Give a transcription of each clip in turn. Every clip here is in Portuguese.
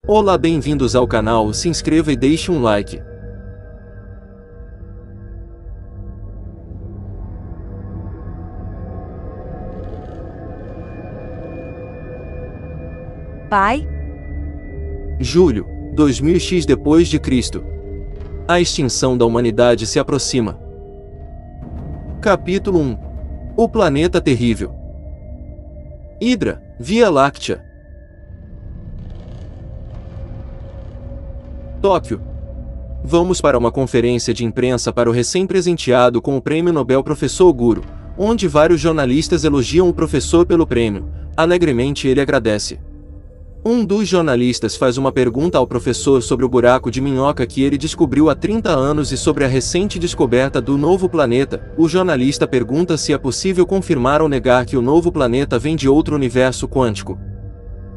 Olá, bem-vindos ao canal, se inscreva e deixe um like. Pai? Julho, 2000 depois de Cristo. A extinção da humanidade se aproxima. Capítulo 1. O planeta terrível. Hidra, Via Láctea. Tóquio. Vamos para uma conferência de imprensa para o recém-presenteado com o Prêmio Nobel Professor Guru, onde vários jornalistas elogiam o professor pelo prêmio. Alegremente ele agradece. Um dos jornalistas faz uma pergunta ao professor sobre o buraco de minhoca que ele descobriu há 30 anos e sobre a recente descoberta do novo planeta. O jornalista pergunta se é possível confirmar ou negar que o novo planeta vem de outro universo quântico.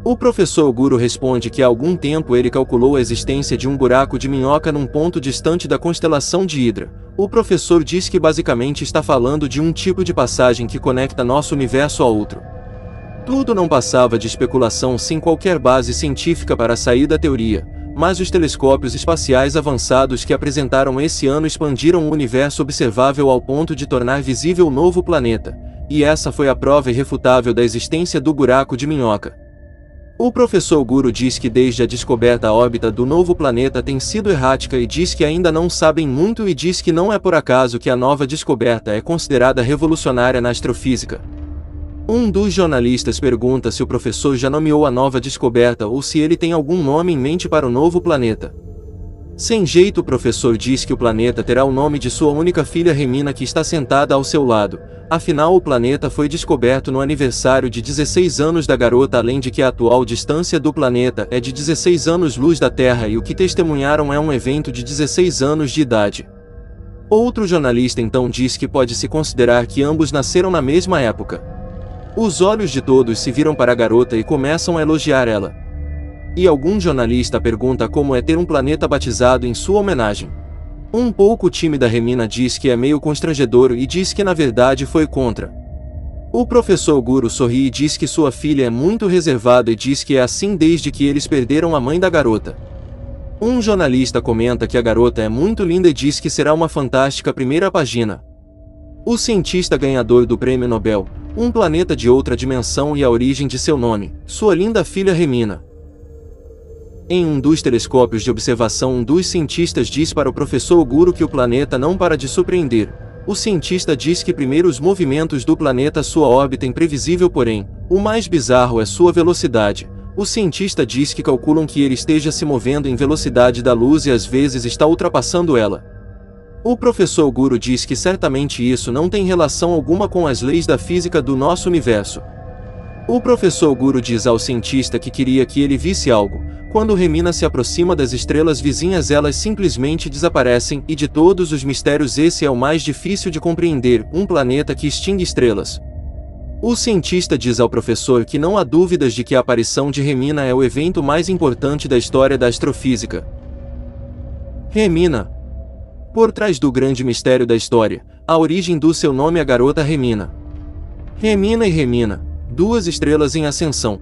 O professor Guru responde que há algum tempo ele calculou a existência de um buraco de minhoca num ponto distante da constelação de Hidra. O professor diz que basicamente está falando de um tipo de passagem que conecta nosso universo a outro. Tudo não passava de especulação sem qualquer base científica para sair da teoria, mas os telescópios espaciais avançados que apresentaram esse ano expandiram o universo observável ao ponto de tornar visível o novo planeta, e essa foi a prova irrefutável da existência do buraco de minhoca. O professor Guru diz que desde a descoberta a órbita do novo planeta tem sido errática e diz que ainda não sabem muito e diz que não é por acaso que a nova descoberta é considerada revolucionária na astrofísica. Um dos jornalistas pergunta se o professor já nomeou a nova descoberta ou se ele tem algum nome em mente para o novo planeta. Sem jeito, o professor diz que o planeta terá o nome de sua única filha Remina, que está sentada ao seu lado. Afinal, o planeta foi descoberto no aniversário de 16 anos da garota, além de que a atual distância do planeta é de 16 anos-luz da Terra e o que testemunharam é um evento de 16 anos de idade. Outro jornalista então diz que pode-se considerar que ambos nasceram na mesma época. Os olhos de todos se viram para a garota e começam a elogiar ela. E algum jornalista pergunta como é ter um planeta batizado em sua homenagem. Um pouco tímida Remina diz que é meio constrangedor e diz que na verdade foi contra. O professor Guru sorri e diz que sua filha é muito reservada e diz que é assim desde que eles perderam a mãe da garota. Um jornalista comenta que a garota é muito linda e diz que será uma fantástica primeira página. O cientista ganhador do Prêmio Nobel, um planeta de outra dimensão e a origem de seu nome, sua linda filha Remina. Em um dos telescópios de observação, um dos cientistas diz para o professor Guru que o planeta não para de surpreender. O cientista diz que primeiro os movimentos do planeta, sua órbita imprevisível, porém, o mais bizarro é sua velocidade. O cientista diz que calculam que ele esteja se movendo em velocidade da luz e às vezes está ultrapassando ela. O professor Guru diz que certamente isso não tem relação alguma com as leis da física do nosso universo. O professor Guru diz ao cientista que queria que ele visse algo. Quando Remina se aproxima das estrelas vizinhas, elas simplesmente desaparecem, e de todos os mistérios esse é o mais difícil de compreender, um planeta que extingue estrelas. O cientista diz ao professor que não há dúvidas de que a aparição de Remina é o evento mais importante da história da astrofísica. Remina. Por trás do grande mistério da história, a origem do seu nome, a garota Remina. Remina e Remina, duas estrelas em ascensão.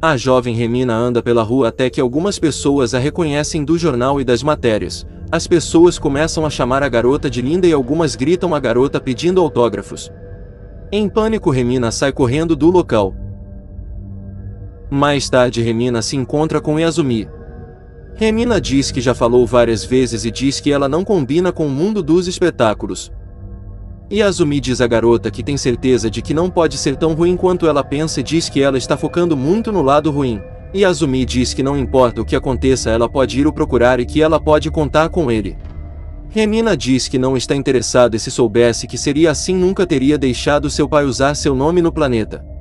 A jovem Remina anda pela rua até que algumas pessoas a reconhecem do jornal e das matérias. As pessoas começam a chamar a garota de linda e algumas gritam a garota pedindo autógrafos. Em pânico, Remina sai correndo do local. Mais tarde, Remina se encontra com Yasumi. Remina diz que já falou várias vezes e diz que ela não combina com o mundo dos espetáculos. Yasumi diz à garota que tem certeza de que não pode ser tão ruim quanto ela pensa e diz que ela está focando muito no lado ruim. Yasumi diz que não importa o que aconteça, ela pode ir o procurar e que ela pode contar com ele. Remina diz que não está interessada e se soubesse que seria assim nunca teria deixado seu pai usar seu nome no planeta.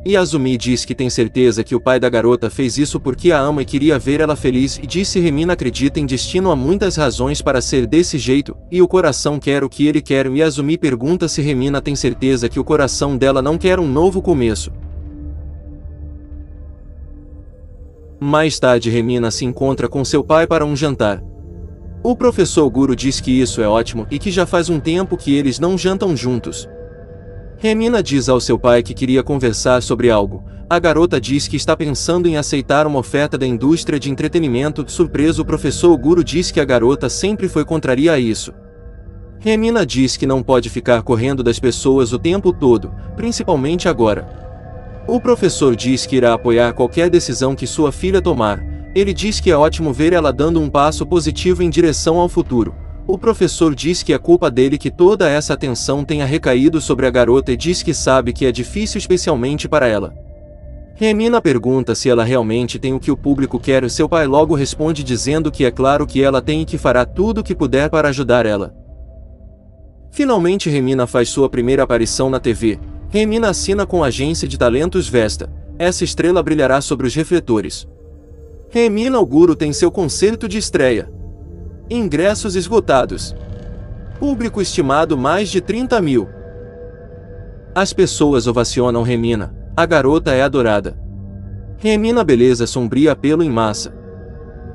Yasumi diz que tem certeza que o pai da garota fez isso porque a ama e queria ver ela feliz e diz que Remina acredita em destino, há muitas razões para ser desse jeito, e o coração quer o que ele quer. Yasumi pergunta se Remina tem certeza que o coração dela não quer um novo começo. Mais tarde, Remina se encontra com seu pai para um jantar. O professor Guru diz que isso é ótimo e que já faz um tempo que eles não jantam juntos. Remina diz ao seu pai que queria conversar sobre algo. A garota diz que está pensando em aceitar uma oferta da indústria de entretenimento. Surpreso, o professor Guru diz que a garota sempre foi contrária a isso. Remina diz que não pode ficar correndo das pessoas o tempo todo, principalmente agora. O professor diz que irá apoiar qualquer decisão que sua filha tomar. Ele diz que é ótimo ver ela dando um passo positivo em direção ao futuro. O professor diz que é culpa dele que toda essa atenção tenha recaído sobre a garota e diz que sabe que é difícil especialmente para ela. Remina pergunta se ela realmente tem o que o público quer e seu pai logo responde dizendo que é claro que ela tem e que fará tudo o que puder para ajudar ela. Finalmente Remina faz sua primeira aparição na TV. Remina assina com a agência de talentos Vesta. Essa estrela brilhará sobre os refletores. Remina o Guru tem seu concerto de estreia. Ingressos esgotados. Público estimado mais de 30 mil. As pessoas ovacionam Remina. A garota é adorada. Remina beleza sombria apelo em massa.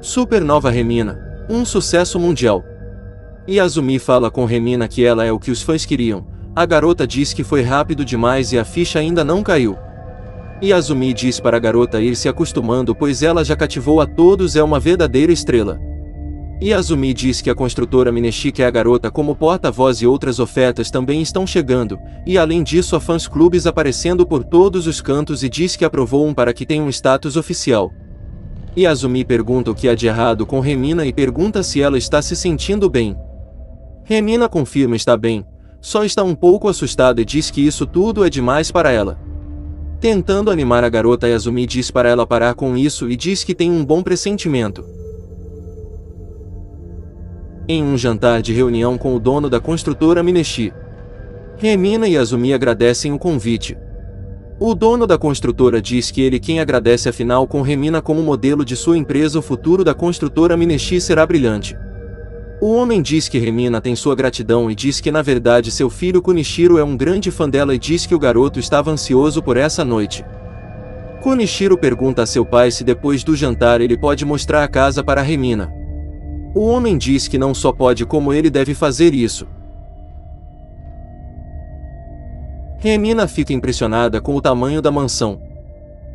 Supernova Remina. Um sucesso mundial. Yasumi fala com Remina que ela é o que os fãs queriam. A garota diz que foi rápido demais e a ficha ainda não caiu. Yasumi diz para a garota ir se acostumando pois ela já cativou a todos, é uma verdadeira estrela. Yasumi diz que a construtora Mineshi quer a garota como porta-voz e outras ofertas também estão chegando, e além disso há fãs clubes aparecendo por todos os cantos e diz que aprovou para que tenha um status oficial. Yasumi pergunta o que há de errado com Remina e pergunta se ela está se sentindo bem. Remina confirma estar bem, só está um pouco assustada e diz que isso tudo é demais para ela. Tentando animar a garota, Yasumi diz para ela parar com isso e diz que tem um bom pressentimento. Em um jantar de reunião com o dono da construtora Mineshi, Remina e Yasumi agradecem o convite. O dono da construtora diz que ele quem agradece, afinal com Remina como modelo de sua empresa o futuro da construtora Mineshi será brilhante. O homem diz que Remina tem sua gratidão e diz que na verdade seu filho Kunichiro é um grande fã dela e diz que o garoto estava ansioso por essa noite. Kunichiro pergunta a seu pai se depois do jantar ele pode mostrar a casa para Remina. O homem diz que não só pode como ele deve fazer isso. Remina fica impressionada com o tamanho da mansão.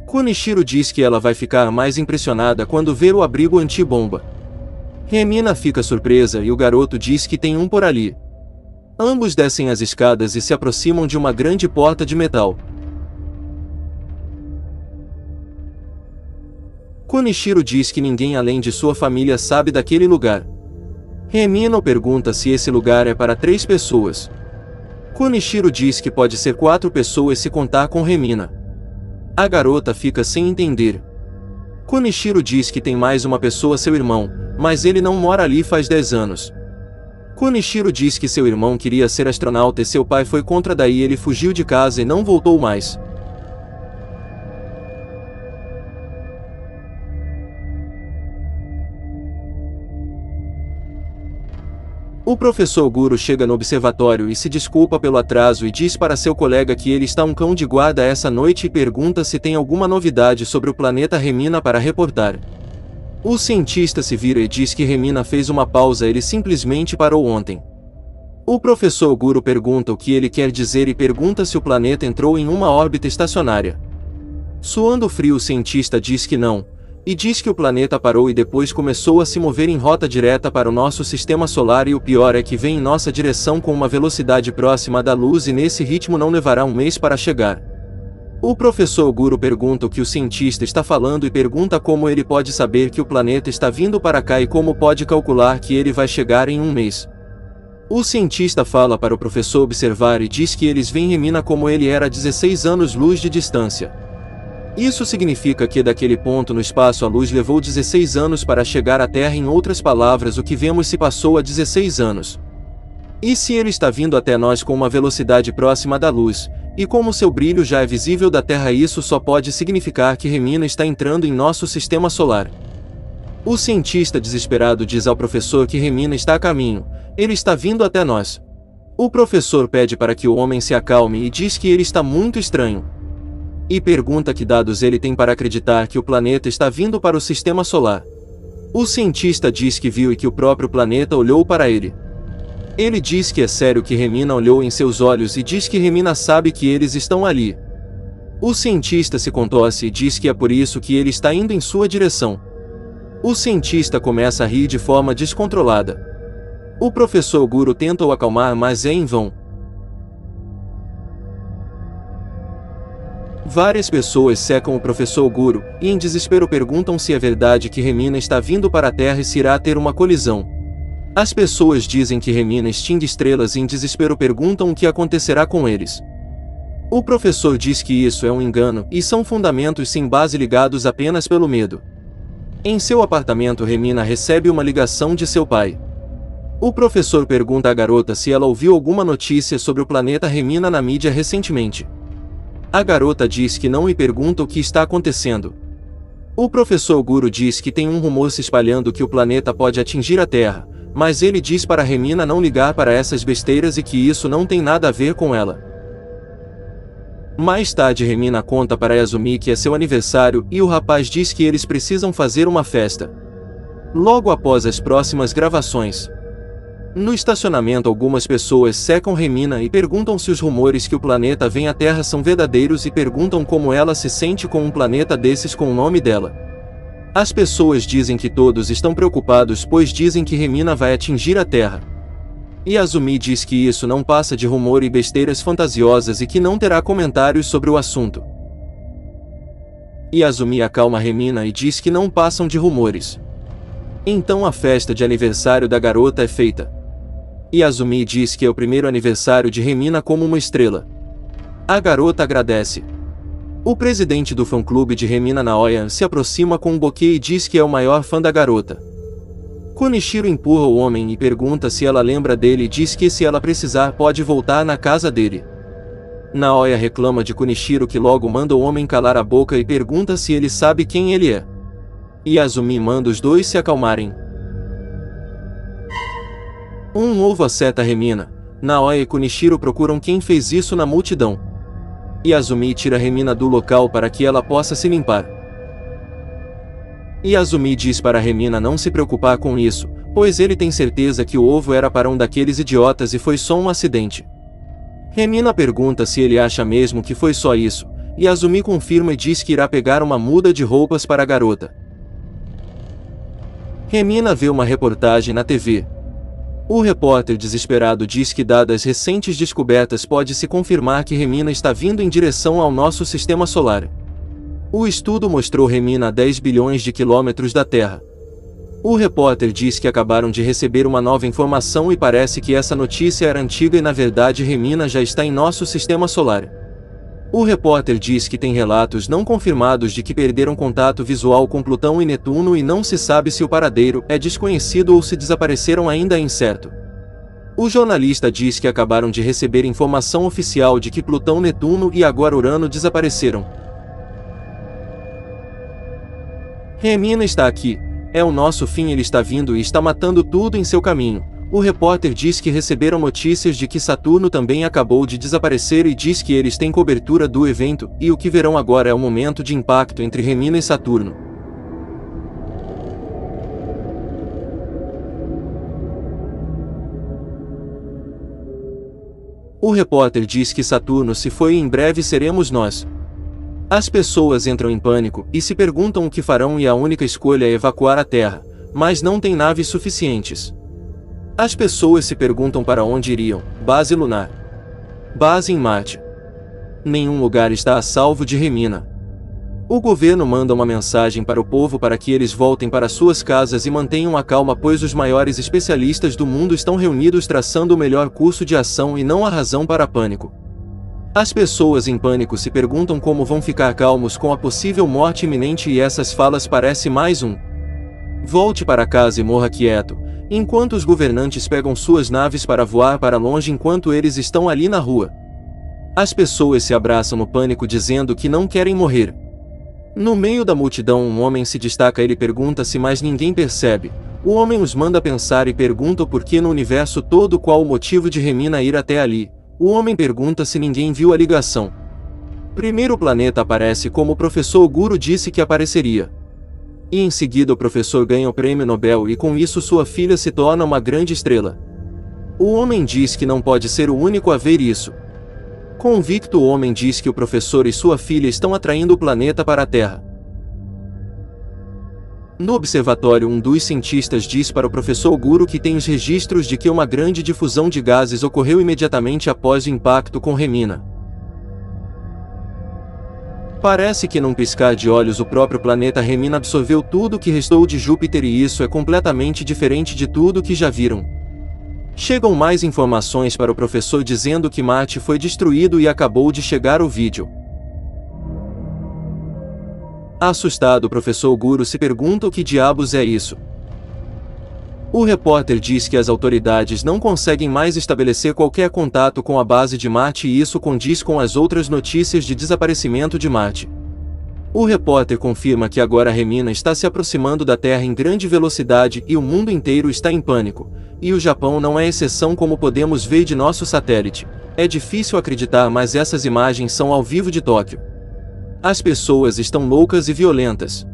Kunichiro diz que ela vai ficar mais impressionada quando ver o abrigo antibomba. Remina fica surpresa e o garoto diz que tem um por ali. Ambos descem as escadas e se aproximam de uma grande porta de metal. Kunichiro diz que ninguém além de sua família sabe daquele lugar. Remina pergunta se esse lugar é para 3 pessoas. Kunichiro diz que pode ser 4 pessoas se contar com Remina. A garota fica sem entender. Kunichiro diz que tem mais uma pessoa, seu irmão, mas ele não mora ali faz 10 anos. Kunichiro diz que seu irmão queria ser astronauta e seu pai foi contra, daí ele fugiu de casa e não voltou mais. O professor Guru chega no observatório e se desculpa pelo atraso e diz para seu colega que ele está um cão de guarda essa noite e pergunta se tem alguma novidade sobre o planeta Remina para reportar. O cientista se vira e diz que Remina fez uma pausa, ele simplesmente parou ontem. O professor Guru pergunta o que ele quer dizer e pergunta se o planeta entrou em uma órbita estacionária. Suando frio, o cientista diz que não, e diz que o planeta parou e depois começou a se mover em rota direta para o nosso sistema solar e o pior é que vem em nossa direção com uma velocidade próxima da luz e nesse ritmo não levará um mês para chegar. O professor Guru pergunta o que o cientista está falando e pergunta como ele pode saber que o planeta está vindo para cá e como pode calcular que ele vai chegar em um mês. O cientista fala para o professor observar e diz que eles veem Remina como ele era a 16 anos-luz de distância. Isso significa que daquele ponto no espaço a luz levou 16 anos para chegar à Terra, em outras palavras o que vemos se passou há 16 anos. E se ele está vindo até nós com uma velocidade próxima da luz, e como seu brilho já é visível da Terra, isso só pode significar que Remina está entrando em nosso sistema solar. O cientista desesperado diz ao professor que Remina está a caminho, ele está vindo até nós. O professor pede para que o homem se acalme e diz que ele está muito estranho. E pergunta que dados ele tem para acreditar que o planeta está vindo para o sistema solar. O cientista diz que viu e que o próprio planeta olhou para ele. Ele diz que é sério que Remina olhou em seus olhos e diz que Remina sabe que eles estão ali. O cientista se contorce e diz que é por isso que ele está indo em sua direção. O cientista começa a rir de forma descontrolada. O professor Guru tenta o acalmar, mas é em vão. Várias pessoas cercam o professor Guru, e em desespero perguntam se é verdade que Remina está vindo para a Terra e se irá ter uma colisão. As pessoas dizem que Remina extingue estrelas e em desespero perguntam o que acontecerá com eles. O professor diz que isso é um engano, e são fundamentos sem base ligados apenas pelo medo. Em seu apartamento, Remina recebe uma ligação de seu pai. O professor pergunta à garota se ela ouviu alguma notícia sobre o planeta Remina na mídia recentemente. A garota diz que não e pergunta o que está acontecendo. O professor Guru diz que tem um rumor se espalhando que o planeta pode atingir a Terra, mas ele diz para Remina não ligar para essas besteiras e que isso não tem nada a ver com ela. Mais tarde, Remina conta para Yasumi que é seu aniversário e o rapaz diz que eles precisam fazer uma festa. Logo após as próximas gravações. No estacionamento, algumas pessoas cercam Remina e perguntam se os rumores que o planeta vem à Terra são verdadeiros e perguntam como ela se sente com um planeta desses com o nome dela. As pessoas dizem que todos estão preocupados pois dizem que Remina vai atingir a Terra. Yasumi diz que isso não passa de rumor e besteiras fantasiosas e que não terá comentários sobre o assunto. Yasumi acalma Remina e diz que não passam de rumores. Então a festa de aniversário da garota é feita. Yasumi diz que é o primeiro aniversário de Remina como uma estrela. A garota agradece. O presidente do fã-clube de Remina, Naoya, se aproxima com um buquê e diz que é o maior fã da garota. Kunichiro empurra o homem e pergunta se ela lembra dele e diz que se ela precisar pode voltar na casa dele. Naoya reclama de Kunichiro que logo manda o homem calar a boca e pergunta se ele sabe quem ele é. Yasumi manda os dois se acalmarem. Um novo acerta Remina. Naoya e Kunichiro procuram quem fez isso na multidão. Yasumi tira Remina do local para que ela possa se limpar. Yasumi diz para Remina não se preocupar com isso, pois ele tem certeza que o ovo era para um daqueles idiotas e foi só um acidente. Remina pergunta se ele acha mesmo que foi só isso, e Yasumi confirma e diz que irá pegar uma muda de roupas para a garota. Remina vê uma reportagem na TV. O repórter desesperado diz que dadas recentes descobertas pode-se confirmar que Remina está vindo em direção ao nosso sistema solar. O estudo mostrou Remina a 10 bilhões de quilômetros da Terra. O repórter diz que acabaram de receber uma nova informação e parece que essa notícia era antiga e na verdade Remina já está em nosso sistema solar. O repórter diz que tem relatos não confirmados de que perderam contato visual com Plutão e Netuno e não se sabe se o paradeiro é desconhecido ou se desapareceram ainda é incerto. O jornalista diz que acabaram de receber informação oficial de que Plutão, Netuno e agora Urano desapareceram. Remina está aqui, é o nosso fim, ele está vindo e está matando tudo em seu caminho. O repórter diz que receberam notícias de que Saturno também acabou de desaparecer e diz que eles têm cobertura do evento, e o que verão agora é o momento de impacto entre Remina e Saturno. O repórter diz que Saturno se foi e em breve seremos nós. As pessoas entram em pânico e se perguntam o que farão e a única escolha é evacuar a Terra, mas não tem naves suficientes. As pessoas se perguntam para onde iriam. Base lunar. Base em Marte. Nenhum lugar está a salvo de Remina. O governo manda uma mensagem para o povo para que eles voltem para suas casas e mantenham a calma, pois os maiores especialistas do mundo estão reunidos traçando o melhor curso de ação e não há razão para pânico. As pessoas em pânico se perguntam como vão ficar calmos com a possível morte iminente e essas falas parecem mais um volte para casa e morra quieto, enquanto os governantes pegam suas naves para voar para longe enquanto eles estão ali na rua. As pessoas se abraçam no pânico dizendo que não querem morrer. No meio da multidão um homem se destaca, ele pergunta se mais ninguém percebe. O homem os manda pensar e pergunta por que no universo todo qual o motivo de Remina ir até ali. O homem pergunta se ninguém viu a ligação. Primeiro o planeta aparece como o professor Guru disse que apareceria. E em seguida o professor ganha o prêmio Nobel e com isso sua filha se torna uma grande estrela. O homem diz que não pode ser o único a ver isso. Convicto, o homem diz que o professor e sua filha estão atraindo o planeta para a Terra. No observatório, um dos cientistas diz para o professor Guru que tem os registros de que uma grande difusão de gases ocorreu imediatamente após o impacto com Remina. Parece que num piscar de olhos o próprio planeta Remina absorveu tudo o que restou de Júpiter e isso é completamente diferente de tudo que já viram. Chegam mais informações para o professor dizendo que Marte foi destruído e acabou de chegar o vídeo. Assustado, o professor Guru se pergunta o que diabos é isso. O repórter diz que as autoridades não conseguem mais estabelecer qualquer contato com a base de Marte e isso condiz com as outras notícias de desaparecimento de Marte. O repórter confirma que agora Remina está se aproximando da Terra em grande velocidade e o mundo inteiro está em pânico, e o Japão não é exceção, como podemos ver de nosso satélite. É difícil acreditar, mas essas imagens são ao vivo de Tóquio. As pessoas estão loucas e violentas.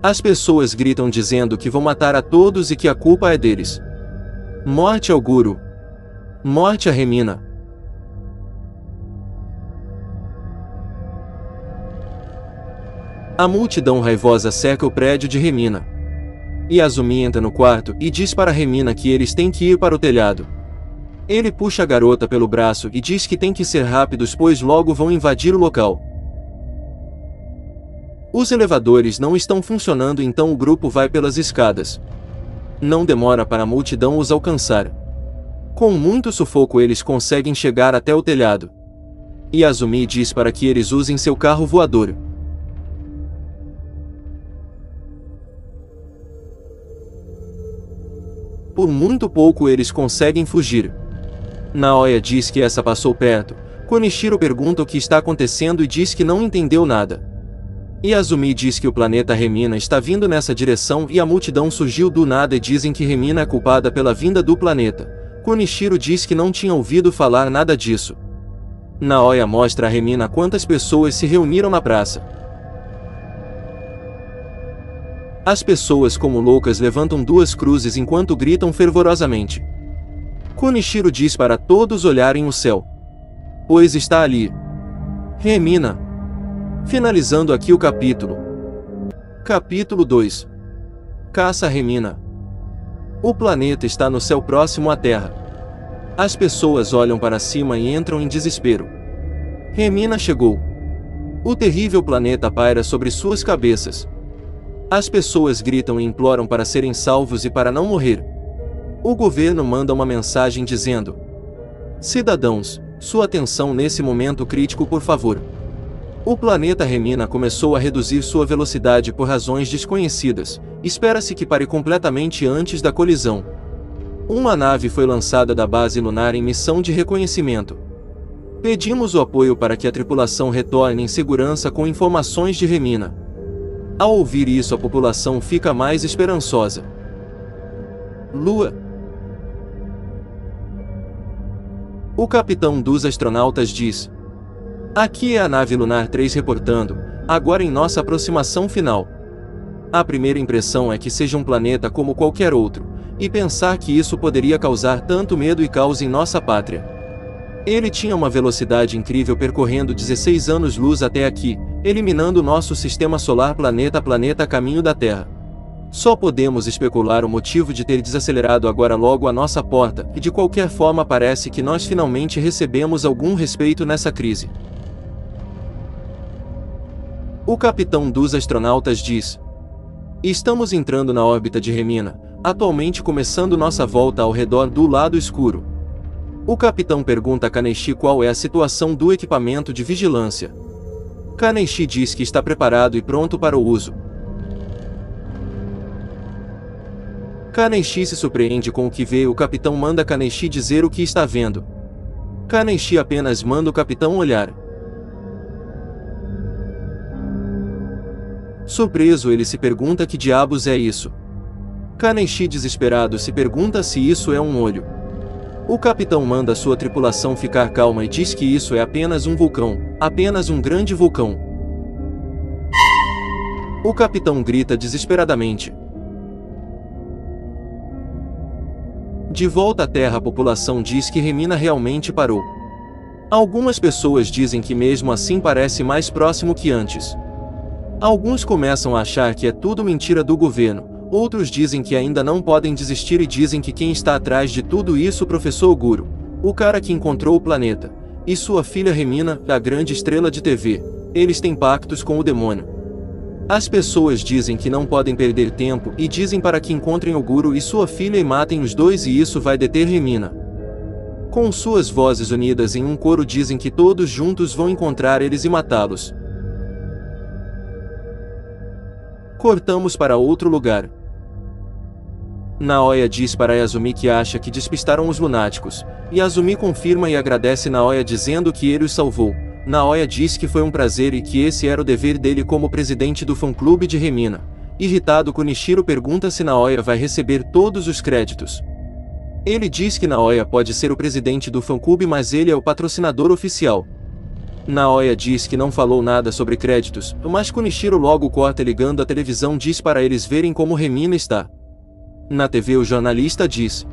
As pessoas gritam dizendo que vão matar a todos e que a culpa é deles. Morte ao Guru. Morte a Remina. A multidão raivosa cerca o prédio de Remina. Yazumi entra no quarto e diz para Remina que eles têm que ir para o telhado. Ele puxa a garota pelo braço e diz que tem que ser rápidos, pois logo vão invadir o local. Os elevadores não estão funcionando, então o grupo vai pelas escadas. Não demora para a multidão os alcançar. Com muito sufoco eles conseguem chegar até o telhado. Yazumi diz para que eles usem seu carro voador. Por muito pouco eles conseguem fugir. Naoya diz que essa passou perto. Konichiro pergunta o que está acontecendo e diz que não entendeu nada. Yazumi diz que o planeta Remina está vindo nessa direção e a multidão surgiu do nada e dizem que Remina é culpada pela vinda do planeta. Konichiro diz que não tinha ouvido falar nada disso. Naoya mostra a Remina quantas pessoas se reuniram na praça. As pessoas como loucas levantam duas cruzes enquanto gritam fervorosamente. Konichiro diz para todos olharem o céu. Pois está ali. Remina. Finalizando aqui o capítulo. Capítulo 2. Caça a Remina. O planeta está no céu próximo à Terra. As pessoas olham para cima e entram em desespero. Remina chegou. O terrível planeta paira sobre suas cabeças. As pessoas gritam e imploram para serem salvos e para não morrer. O governo manda uma mensagem dizendo: cidadãos, sua atenção nesse momento crítico, por favor. O planeta Remina começou a reduzir sua velocidade por razões desconhecidas. Espera-se que pare completamente antes da colisão. Uma nave foi lançada da base lunar em missão de reconhecimento. Pedimos o apoio para que a tripulação retorne em segurança com informações de Remina. Ao ouvir isso, a população fica mais esperançosa. Lua. O capitão dos astronautas diz: aqui é a nave Lunar 3 reportando, agora em nossa aproximação final. A primeira impressão é que seja um planeta como qualquer outro, e pensar que isso poderia causar tanto medo e caos em nossa pátria. Ele tinha uma velocidade incrível, percorrendo 16 anos-luz até aqui, eliminando nosso sistema solar planeta a planeta a caminho da Terra. Só podemos especular o motivo de ter desacelerado agora logo à nossa porta, e de qualquer forma parece que nós finalmente recebemos algum respeito nessa crise. O capitão dos astronautas diz: estamos entrando na órbita de Remina, atualmente começando nossa volta ao redor do lado escuro. O capitão pergunta a Kaneishi qual é a situação do equipamento de vigilância. Kaneishi diz que está preparado e pronto para o uso. Kaneishi se surpreende com o que vê e o capitão manda Kaneishi dizer o que está vendo. Kaneishi apenas manda o capitão olhar. Surpreso, ele se pergunta que diabos é isso. Kaneishi, desesperado, se pergunta se isso é um olho. O capitão manda sua tripulação ficar calma e diz que isso é apenas um vulcão, apenas um grande vulcão. O capitão grita desesperadamente: De volta à Terra, a população diz que Remina realmente parou. Algumas pessoas dizem que mesmo assim parece mais próximo que antes. Alguns começam a achar que é tudo mentira do governo, outros dizem que ainda não podem desistir e dizem que quem está atrás de tudo isso é o professor Guru, o cara que encontrou o planeta, e sua filha Remina, a grande estrela de TV. Eles têm pactos com o demônio. As pessoas dizem que não podem perder tempo e dizem para que encontrem o Guru e sua filha e matem os dois, e isso vai deter Remina. Com suas vozes unidas em um coro dizem que todos juntos vão encontrar eles e matá-los. Cortamos para outro lugar. Naoya diz para Yasumi que acha que despistaram os lunáticos. Yasumi confirma e agradece Naoya dizendo que ele os salvou. Naoya diz que foi um prazer e que esse era o dever dele como presidente do fã-clube de Remina. Irritado, Kunichiro pergunta se Naoya vai receber todos os créditos. Ele diz que Naoya pode ser o presidente do fã-clube, mas ele é o patrocinador oficial. Naoya diz que não falou nada sobre créditos, mas Kunichiro logo corta ligando a televisão, diz para eles verem como Remina está. Na TV, o jornalista diz: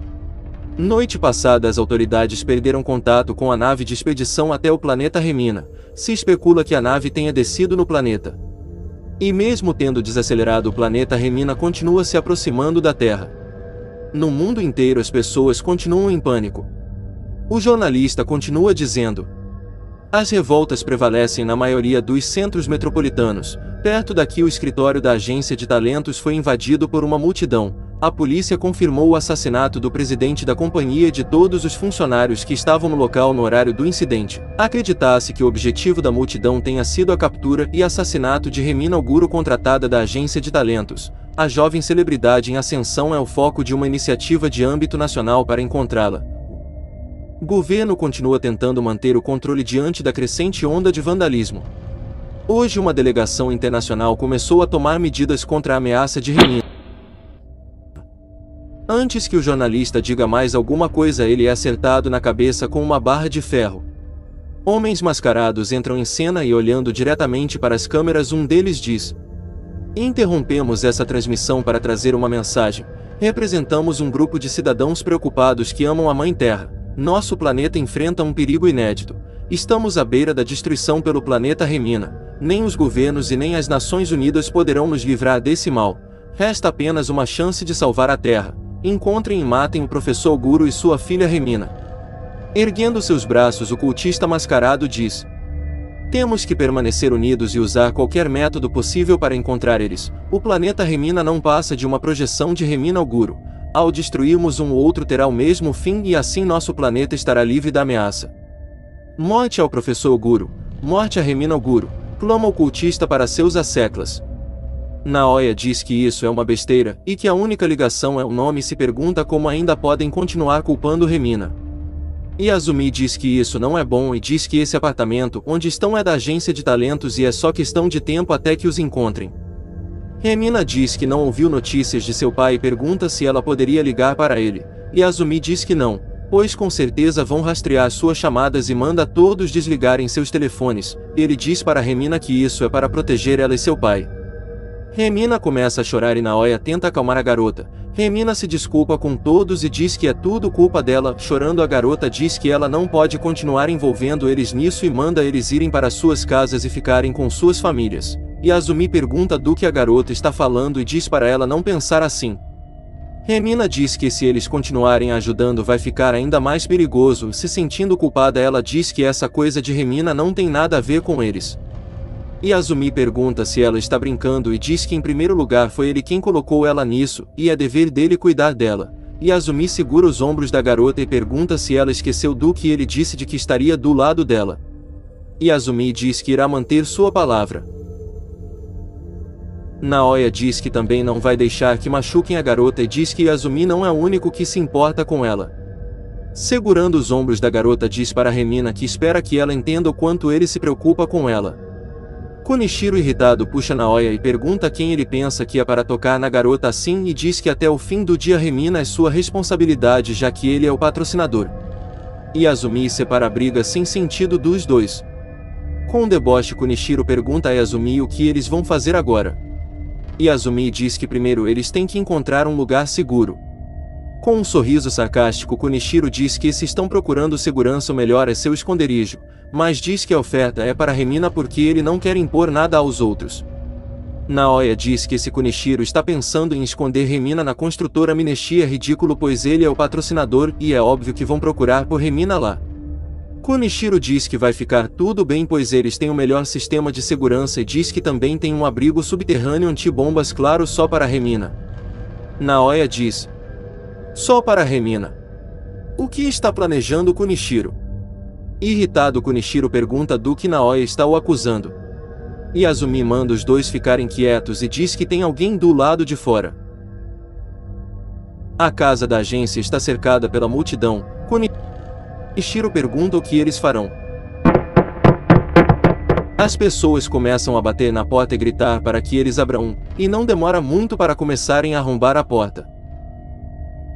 noite passada as autoridades perderam contato com a nave de expedição até o planeta Remina. Se especula que a nave tenha descido no planeta. E mesmo tendo desacelerado, o planeta Remina continua se aproximando da Terra. No mundo inteiro as pessoas continuam em pânico. O jornalista continua dizendo: as revoltas prevalecem na maioria dos centros metropolitanos. Perto daqui, o escritório da agência de talentos foi invadido por uma multidão. A polícia confirmou o assassinato do presidente da companhia e de todos os funcionários que estavam no local no horário do incidente. Acredita-se que o objetivo da multidão tenha sido a captura e assassinato de Remina Guru, contratada da agência de talentos. A jovem celebridade em ascensão é o foco de uma iniciativa de âmbito nacional para encontrá-la. O governo continua tentando manter o controle diante da crescente onda de vandalismo. Hoje, uma delegação internacional começou a tomar medidas contra a ameaça de Remina. Antes que o jornalista diga mais alguma coisa, ele é acertado na cabeça com uma barra de ferro. Homens mascarados entram em cena e, olhando diretamente para as câmeras, um deles diz: interrompemos essa transmissão para trazer uma mensagem. Representamos um grupo de cidadãos preocupados que amam a Mãe Terra. Nosso planeta enfrenta um perigo inédito. Estamos à beira da destruição pelo planeta Remina. Nem os governos e nem as Nações Unidas poderão nos livrar desse mal. Resta apenas uma chance de salvar a Terra. Encontrem e matem o professor Guru e sua filha Remina. Erguendo seus braços, o cultista mascarado diz: temos que permanecer unidos e usar qualquer método possível para encontrar eles. O planeta Remina não passa de uma projeção de Remina Guru. Ao destruirmos um ou outro, terá o mesmo fim e assim nosso planeta estará livre da ameaça. Morte ao professor Guru, morte a Remina Guru, clama o cultista para seus asseclas. Naoya diz que isso é uma besteira, e que a única ligação é o nome, e se pergunta como ainda podem continuar culpando Remina. Yasumi diz que isso não é bom e diz que esse apartamento onde estão é da agência de talentos e é só questão de tempo até que os encontrem. Remina diz que não ouviu notícias de seu pai e pergunta se ela poderia ligar para ele. Yasumi diz que não, pois com certeza vão rastrear suas chamadas e manda todos desligarem seus telefones. Ele diz para Remina que isso é para proteger ela e seu pai. Remina começa a chorar e Naoya tenta acalmar a garota. Remina se desculpa com todos e diz que é tudo culpa dela. Chorando, a garota diz que ela não pode continuar envolvendo eles nisso e manda eles irem para suas casas e ficarem com suas famílias. Yasumi pergunta do que a garota está falando e diz para ela não pensar assim. Remina diz que se eles continuarem ajudando vai ficar ainda mais perigoso. Se sentindo culpada, ela diz que essa coisa de Remina não tem nada a ver com eles. Yasumi pergunta se ela está brincando e diz que em primeiro lugar foi ele quem colocou ela nisso, e é dever dele cuidar dela. Yasumi segura os ombros da garota e pergunta se ela esqueceu do que ele disse de que estaria do lado dela. Yasumi diz que irá manter sua palavra. Naoya diz que também não vai deixar que machuquem a garota e diz que Yasumi não é o único que se importa com ela. Segurando os ombros da garota, diz para Remina que espera que ela entenda o quanto ele se preocupa com ela. Kunichiro, irritado, puxa Naoya e pergunta quem ele pensa que é para tocar na garota assim e diz que até o fim do dia Remina é sua responsabilidade, já que ele é o patrocinador. Yasumi separa a briga sem sentido dos dois. Com um deboche, Kunichiro pergunta a Yasumi o que eles vão fazer agora. Yasumi diz que primeiro eles têm que encontrar um lugar seguro. Com um sorriso sarcástico, Kunichiro diz que se estão procurando segurança, o melhor é seu esconderijo, mas diz que a oferta é para Remina porque ele não quer impor nada aos outros. Naoya diz que esse Kunichiro está pensando em esconder Remina na construtora Mineshi é ridículo, pois ele é o patrocinador e é óbvio que vão procurar por Remina lá. Kunichiro diz que vai ficar tudo bem, pois eles têm o melhor sistema de segurança e diz que também tem um abrigo subterrâneo anti-bombas, claro, só para Remina. Naoya diz: só para Remina. O que está planejando Kunichiro? Irritado, Kunichiro pergunta do que Naoya está o acusando. E Azumi manda os dois ficarem quietos e diz que tem alguém do lado de fora. A casa da agência está cercada pela multidão. Kunichiro pergunta o que eles farão. As pessoas começam a bater na porta e gritar para que eles abram, e não demora muito para começarem a arrombar a porta.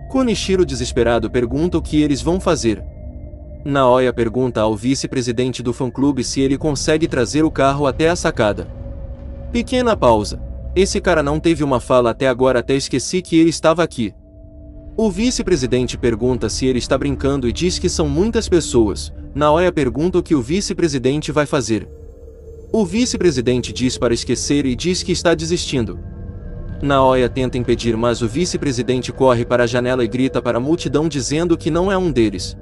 Kunichiro, desesperado, pergunta o que eles vão fazer. Naoya pergunta ao vice-presidente do fã-clube se ele consegue trazer o carro até a sacada. Pequena pausa. Esse cara não teve uma fala até agora, até esqueci que ele estava aqui. O vice-presidente pergunta se ele está brincando e diz que são muitas pessoas. Naoya pergunta o que o vice-presidente vai fazer. O vice-presidente diz para esquecer e diz que está desistindo. Naoya tenta impedir, mas o vice-presidente corre para a janela e grita para a multidão dizendo que não é um deles.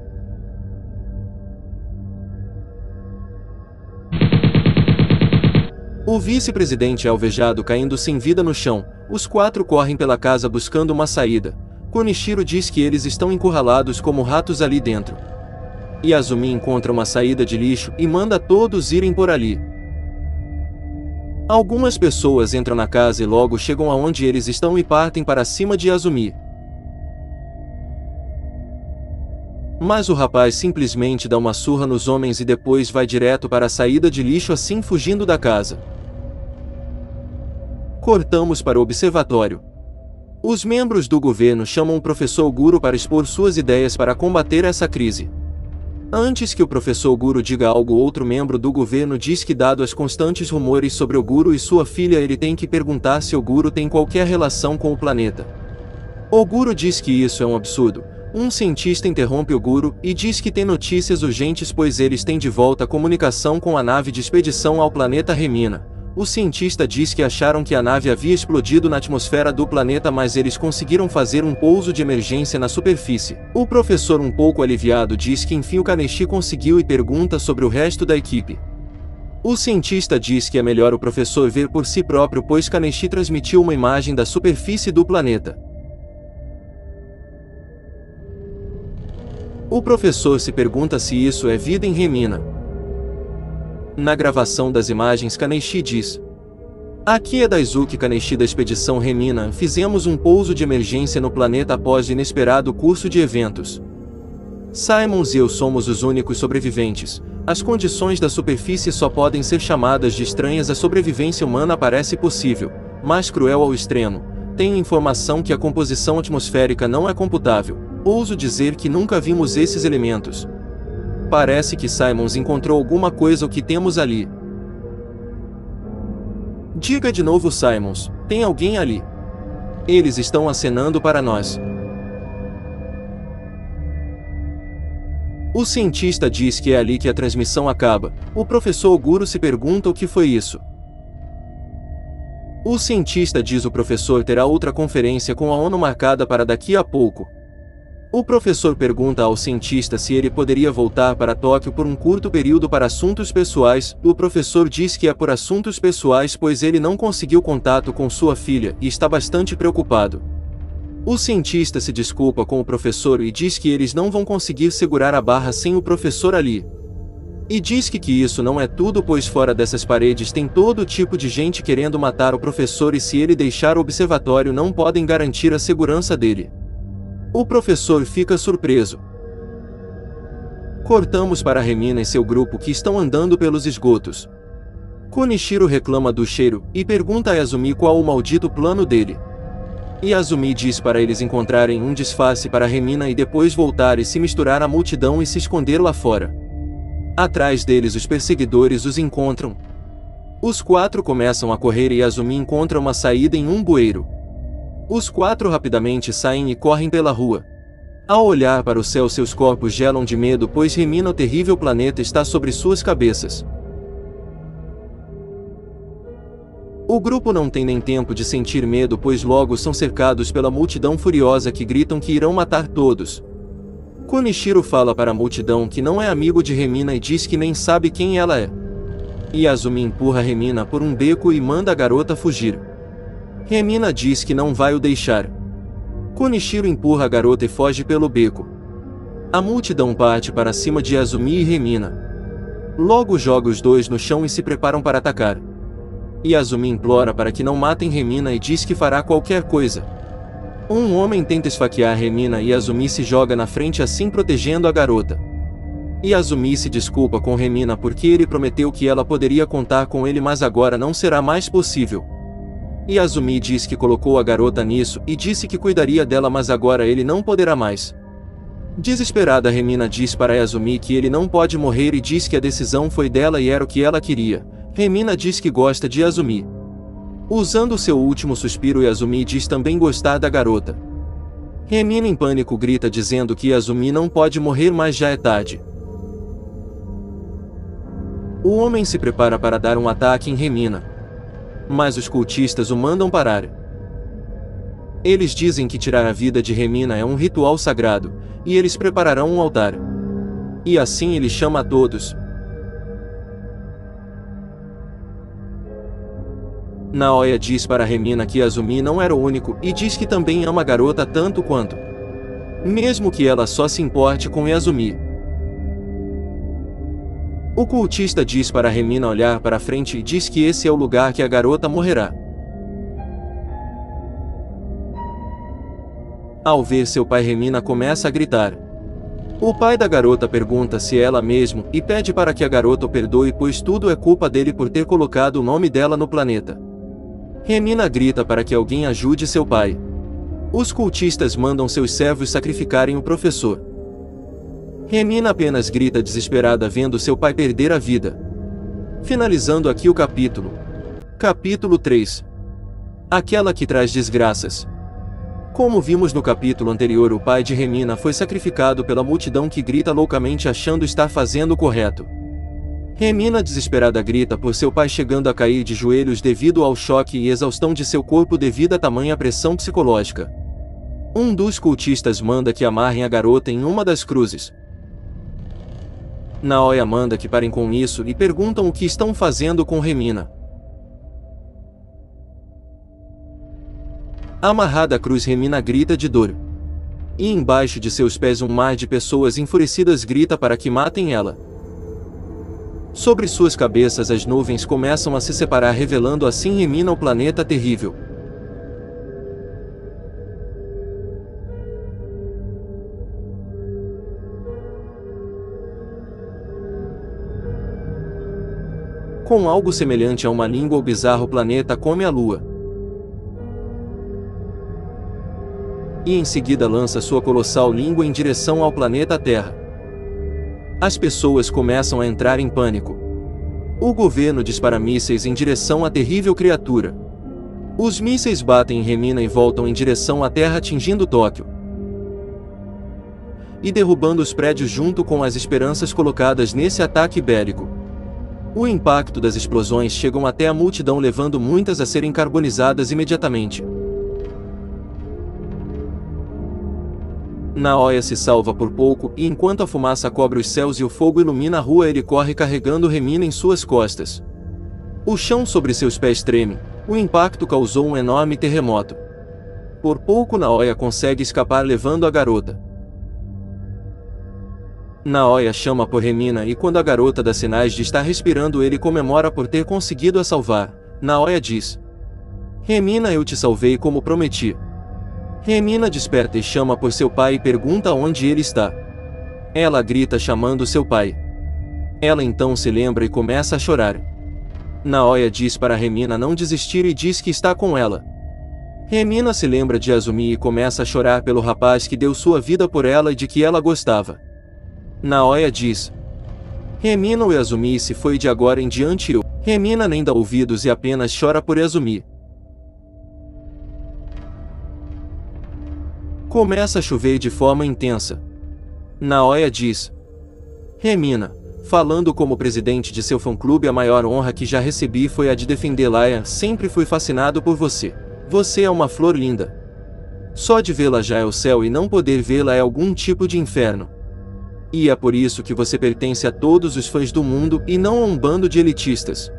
O vice-presidente é alvejado, caindo sem vida no chão. Os quatro correm pela casa buscando uma saída. Kunichiro diz que eles estão encurralados como ratos ali dentro. E Azumi encontra uma saída de lixo e manda todos irem por ali. Algumas pessoas entram na casa e logo chegam aonde eles estão e partem para cima de Azumi. Mas o rapaz simplesmente dá uma surra nos homens e depois vai direto para a saída de lixo, assim fugindo da casa. Cortamos para o observatório. Os membros do governo chamam o professor Guro para expor suas ideias para combater essa crise. Antes que o professor Guro diga algo, outro membro do governo diz que, dado as constantes rumores sobre o Guro e sua filha, ele tem que perguntar se o Guro tem qualquer relação com o planeta. O Guro diz que isso é um absurdo. Um cientista interrompe o Guro e diz que tem notícias urgentes, pois eles têm de volta a comunicação com a nave de expedição ao planeta Remina. O cientista diz que acharam que a nave havia explodido na atmosfera do planeta, mas eles conseguiram fazer um pouso de emergência na superfície. O professor, um pouco aliviado, diz que enfim o Kaneshii conseguiu e pergunta sobre o resto da equipe. O cientista diz que é melhor o professor ver por si próprio, pois Kaneshii transmitiu uma imagem da superfície do planeta. O professor se pergunta se isso é vida em Remina. Na gravação das imagens, Kaneshii diz: aqui é Daisuke Kaneshii da expedição Remina. Fizemos um pouso de emergência no planeta após inesperado curso de eventos. Simons e eu somos os únicos sobreviventes. As condições da superfície só podem ser chamadas de estranhas. A sobrevivência humana parece possível, mas cruel ao extremo. Tenho informação que a composição atmosférica não é computável. Ouso dizer que nunca vimos esses elementos. Parece que Simons encontrou alguma coisa. O que temos ali? Diga de novo, Simons. Tem alguém ali? Eles estão acenando para nós. O cientista diz que é ali que a transmissão acaba. O professor Guro se pergunta o que foi isso. O cientista diz: o professor terá outra conferência com a ONU marcada para daqui a pouco. O professor pergunta ao cientista se ele poderia voltar para Tóquio por um curto período para assuntos pessoais. O professor diz que é por assuntos pessoais, pois ele não conseguiu contato com sua filha e está bastante preocupado. O cientista se desculpa com o professor e diz que eles não vão conseguir segurar a barra sem o professor ali. E diz que isso não é tudo, pois fora dessas paredes tem todo tipo de gente querendo matar o professor e se ele deixar o observatório não podem garantir a segurança dele. O professor fica surpreso. Cortamos para Remina e seu grupo que estão andando pelos esgotos. Kunichiro reclama do cheiro e pergunta a Azumi qual o maldito plano dele. E Azumi diz para eles encontrarem um disfarce para Remina e depois voltar e se misturar à multidão e se esconder lá fora. Atrás deles os perseguidores os encontram. Os quatro começam a correr e Azumi encontra uma saída em um bueiro. Os quatro rapidamente saem e correm pela rua. Ao olhar para o céu, seus corpos gelam de medo, pois Remina, o terrível planeta, está sobre suas cabeças. O grupo não tem nem tempo de sentir medo, pois logo são cercados pela multidão furiosa que gritam que irão matar todos. Kunichiro fala para a multidão que não é amigo de Remina e diz que nem sabe quem ela é. Yazumi empurra Remina por um beco e manda a garota fugir. Remina diz que não vai o deixar. Kunichiro empurra a garota e foge pelo beco. A multidão parte para cima de Yazumi e Remina. Logo joga os dois no chão e se preparam para atacar. Yazumi implora para que não matem Remina e diz que fará qualquer coisa. Um homem tenta esfaquear Remina e Yazumi se joga na frente, assim protegendo a garota. Yazumi se desculpa com Remina porque ele prometeu que ela poderia contar com ele, mas agora não será mais possível. Yazumi diz que colocou a garota nisso e disse que cuidaria dela, mas agora ele não poderá mais. Desesperada, Remina diz para Yazumi que ele não pode morrer e diz que a decisão foi dela e era o que ela queria. Remina diz que gosta de Yazumi. Usando seu último suspiro, Yazumi diz também gostar da garota. Remina, em pânico, grita dizendo que Yazumi não pode morrer, mas já é tarde. O homem se prepara para dar um ataque em Remina, mas os cultistas o mandam parar. Eles dizem que tirar a vida de Remina é um ritual sagrado, e eles prepararão um altar. E assim ele chama a todos. Naoya diz para Remina que Yazumi não era o único e diz que também ama a garota tanto quanto, mesmo que ela só se importe com Yazumi. O cultista diz para Remina olhar para frente e diz que esse é o lugar que a garota morrerá. Ao ver seu pai, Remina começa a gritar. O pai da garota pergunta se é ela mesmo e pede para que a garota o perdoe, pois tudo é culpa dele por ter colocado o nome dela no planeta. Remina grita para que alguém ajude seu pai. Os cultistas mandam seus servos sacrificarem o professor. Remina apenas grita desesperada vendo seu pai perder a vida. Finalizando aqui o capítulo. Capítulo 3. Aquela que traz desgraças. Como vimos no capítulo anterior, o pai de Remina foi sacrificado pela multidão que grita loucamente achando estar fazendo o correto. Remina, desesperada, grita por seu pai, chegando a cair de joelhos devido ao choque e exaustão de seu corpo devido a tamanha pressão psicológica. Um dos cultistas manda que amarrem a garota em uma das cruzes. Naoya manda que parem com isso e perguntam o que estão fazendo com Remina. Amarrada à cruz, Remina grita de dor. E embaixo de seus pés um mar de pessoas enfurecidas grita para que matem ela. Sobre suas cabeças as nuvens começam a se separar, revelando assim Remina, o planeta terrível. Com algo semelhante a uma língua, o bizarro planeta come a lua. E em seguida lança sua colossal língua em direção ao planeta Terra. As pessoas começam a entrar em pânico. O governo dispara mísseis em direção à terrível criatura. Os mísseis batem em Remina e voltam em direção à Terra, atingindo Tóquio e derrubando os prédios junto com as esperanças colocadas nesse ataque bélico. O impacto das explosões chegam até a multidão, levando muitas a serem carbonizadas imediatamente. Naoya se salva por pouco, e enquanto a fumaça cobre os céus e o fogo ilumina a rua, ele corre carregando Remina em suas costas. O chão sobre seus pés treme, o impacto causou um enorme terremoto. Por pouco Naoya consegue escapar levando a garota. Naoya chama por Remina e quando a garota dá sinais de estar respirando, ele comemora por ter conseguido a salvar. Naoya diz: Remina, eu te salvei como prometi. Remina desperta e chama por seu pai e pergunta onde ele está. Ela grita chamando seu pai. Ela então se lembra e começa a chorar. Naoya diz para Remina não desistir e diz que está com ela. Remina se lembra de Yazumi e começa a chorar pelo rapaz que deu sua vida por ela e de que ela gostava. Naoya diz: Remina, o Yazumi se foi de agora em diante. Remina nem dá ouvidos e apenas chora por Yazumi. Começa a chover de forma intensa. Naoya diz: Remina, falando como presidente de seu fã-clube, a maior honra que já recebi foi a de defender Laia. Sempre fui fascinado por você. Você é uma flor linda. Só de vê-la já é o céu e não poder vê-la é algum tipo de inferno. E é por isso que você pertence a todos os fãs do mundo e não a um bando de elitistas.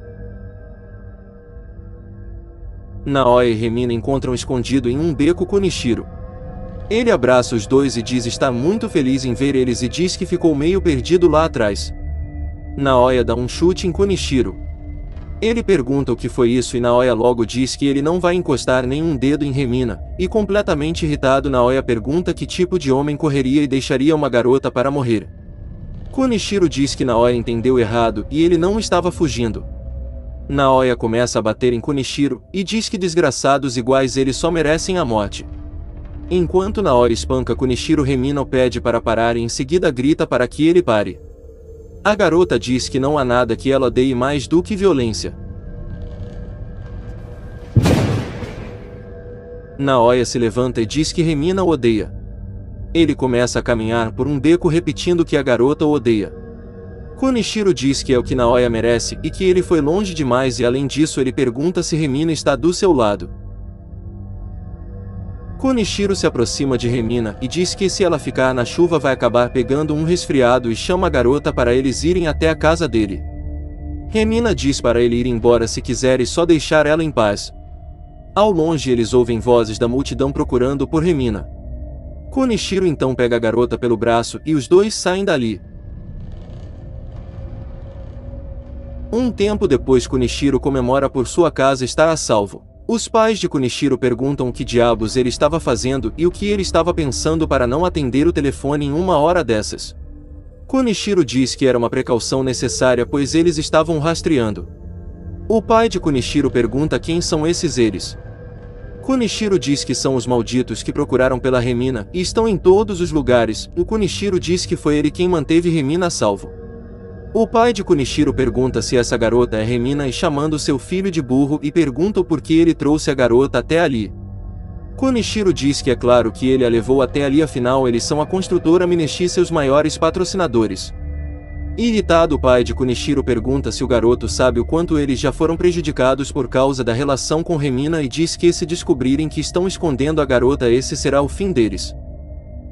Naoya e Remina encontram escondido em um beco Kunichiro. Ele abraça os dois e diz estar muito feliz em ver eles e diz que ficou meio perdido lá atrás. Naoya dá um chute em Kunichiro. Ele pergunta o que foi isso e Naoya logo diz que ele não vai encostar nenhum dedo em Remina, e completamente irritado Naoya pergunta que tipo de homem correria e deixaria uma garota para morrer. Kunichiro diz que Naoya entendeu errado e ele não estava fugindo. Naoya começa a bater em Kunichiro e diz que desgraçados iguais ele só merecem a morte. Enquanto Naoya espanca Kunichiro, Remina o pede para parar e em seguida grita para que ele pare. A garota diz que não há nada que ela odeie mais do que violência. Naoya se levanta e diz que Remina o odeia. Ele começa a caminhar por um beco repetindo que a garota o odeia. Kunichiro diz que é o que Naoya merece e que ele foi longe demais e além disso ele pergunta se Remina está do seu lado. Kunichiro se aproxima de Remina e diz que se ela ficar na chuva vai acabar pegando um resfriado e chama a garota para eles irem até a casa dele. Remina diz para ele ir embora se quiser e só deixar ela em paz. Ao longe eles ouvem vozes da multidão procurando por Remina. Kunichiro então pega a garota pelo braço e os dois saem dali. Um tempo depois Kunichiro comemora por sua casa estar a salvo. Os pais de Kunichiro perguntam o que diabos ele estava fazendo e o que ele estava pensando para não atender o telefone em uma hora dessas. Kunichiro diz que era uma precaução necessária pois eles estavam rastreando. O pai de Kunichiro pergunta quem são esses eles. Kunichiro diz que são os malditos que procuraram pela Remina e estão em todos os lugares. O Kunichiro diz que foi ele quem manteve Remina a salvo. O pai de Kunichiro pergunta se essa garota é Remina e chamando seu filho de burro e pergunta o porquê ele trouxe a garota até ali. Kunichiro diz que é claro que ele a levou até ali afinal eles são a construtora Mineshi seus maiores patrocinadores. Irritado o pai de Kunichiro pergunta se o garoto sabe o quanto eles já foram prejudicados por causa da relação com Remina e diz que se descobrirem que estão escondendo a garota esse será o fim deles.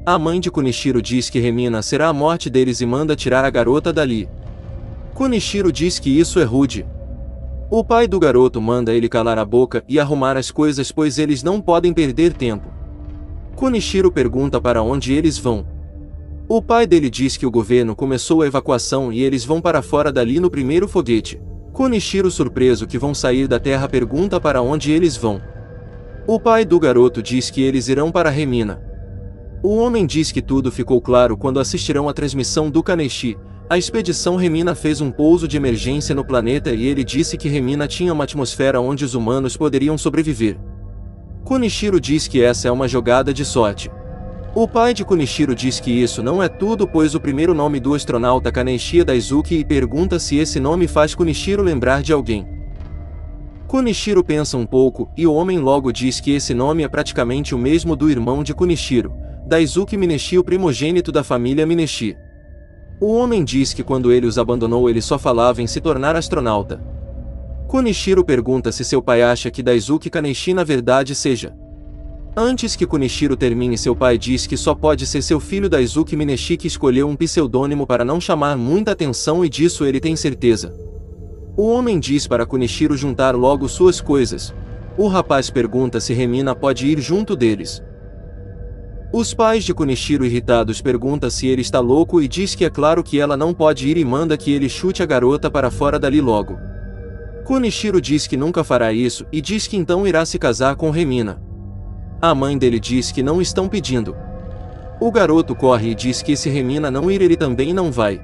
A mãe de Kunichiro diz que Remina será a morte deles e manda tirar a garota dali. Kunichiro diz que isso é rude. O pai do garoto manda ele calar a boca e arrumar as coisas pois eles não podem perder tempo. Kunichiro pergunta para onde eles vão. O pai dele diz que o governo começou a evacuação e eles vão para fora dali no primeiro foguete. Kunichiro, surpreso que vão sair da terra, pergunta para onde eles vão. O pai do garoto diz que eles irão para Remina. O homem diz que tudo ficou claro quando assistirão à transmissão do Kaneishi. A expedição Remina fez um pouso de emergência no planeta e ele disse que Remina tinha uma atmosfera onde os humanos poderiam sobreviver. Kunichiro diz que essa é uma jogada de sorte. O pai de Kunichiro diz que isso não é tudo pois o primeiro nome do astronauta Kaneishi é Daisuke e pergunta se esse nome faz Kunichiro lembrar de alguém. Kunichiro pensa um pouco e o homem logo diz que esse nome é praticamente o mesmo do irmão de Kunichiro, Daisuke Mineshi, o primogênito da família Mineshi. O homem diz que quando ele os abandonou ele só falava em se tornar astronauta. Kunichiro pergunta se seu pai acha que Daisuke Kaneishi na verdade seja. Antes que Kunichiro termine, seu pai diz que só pode ser seu filho Daisuke Mineshi, que escolheu um pseudônimo para não chamar muita atenção e disso ele tem certeza. O homem diz para Kunichiro juntar logo suas coisas. O rapaz pergunta se Remina pode ir junto deles. Os pais de Kunichiro, irritados, perguntam se ele está louco e diz que é claro que ela não pode ir e manda que ele chute a garota para fora dali logo. Kunichiro diz que nunca fará isso e diz que então irá se casar com Remina. A mãe dele diz que não estão pedindo. O garoto corre e diz que se Remina não ir ele também não vai.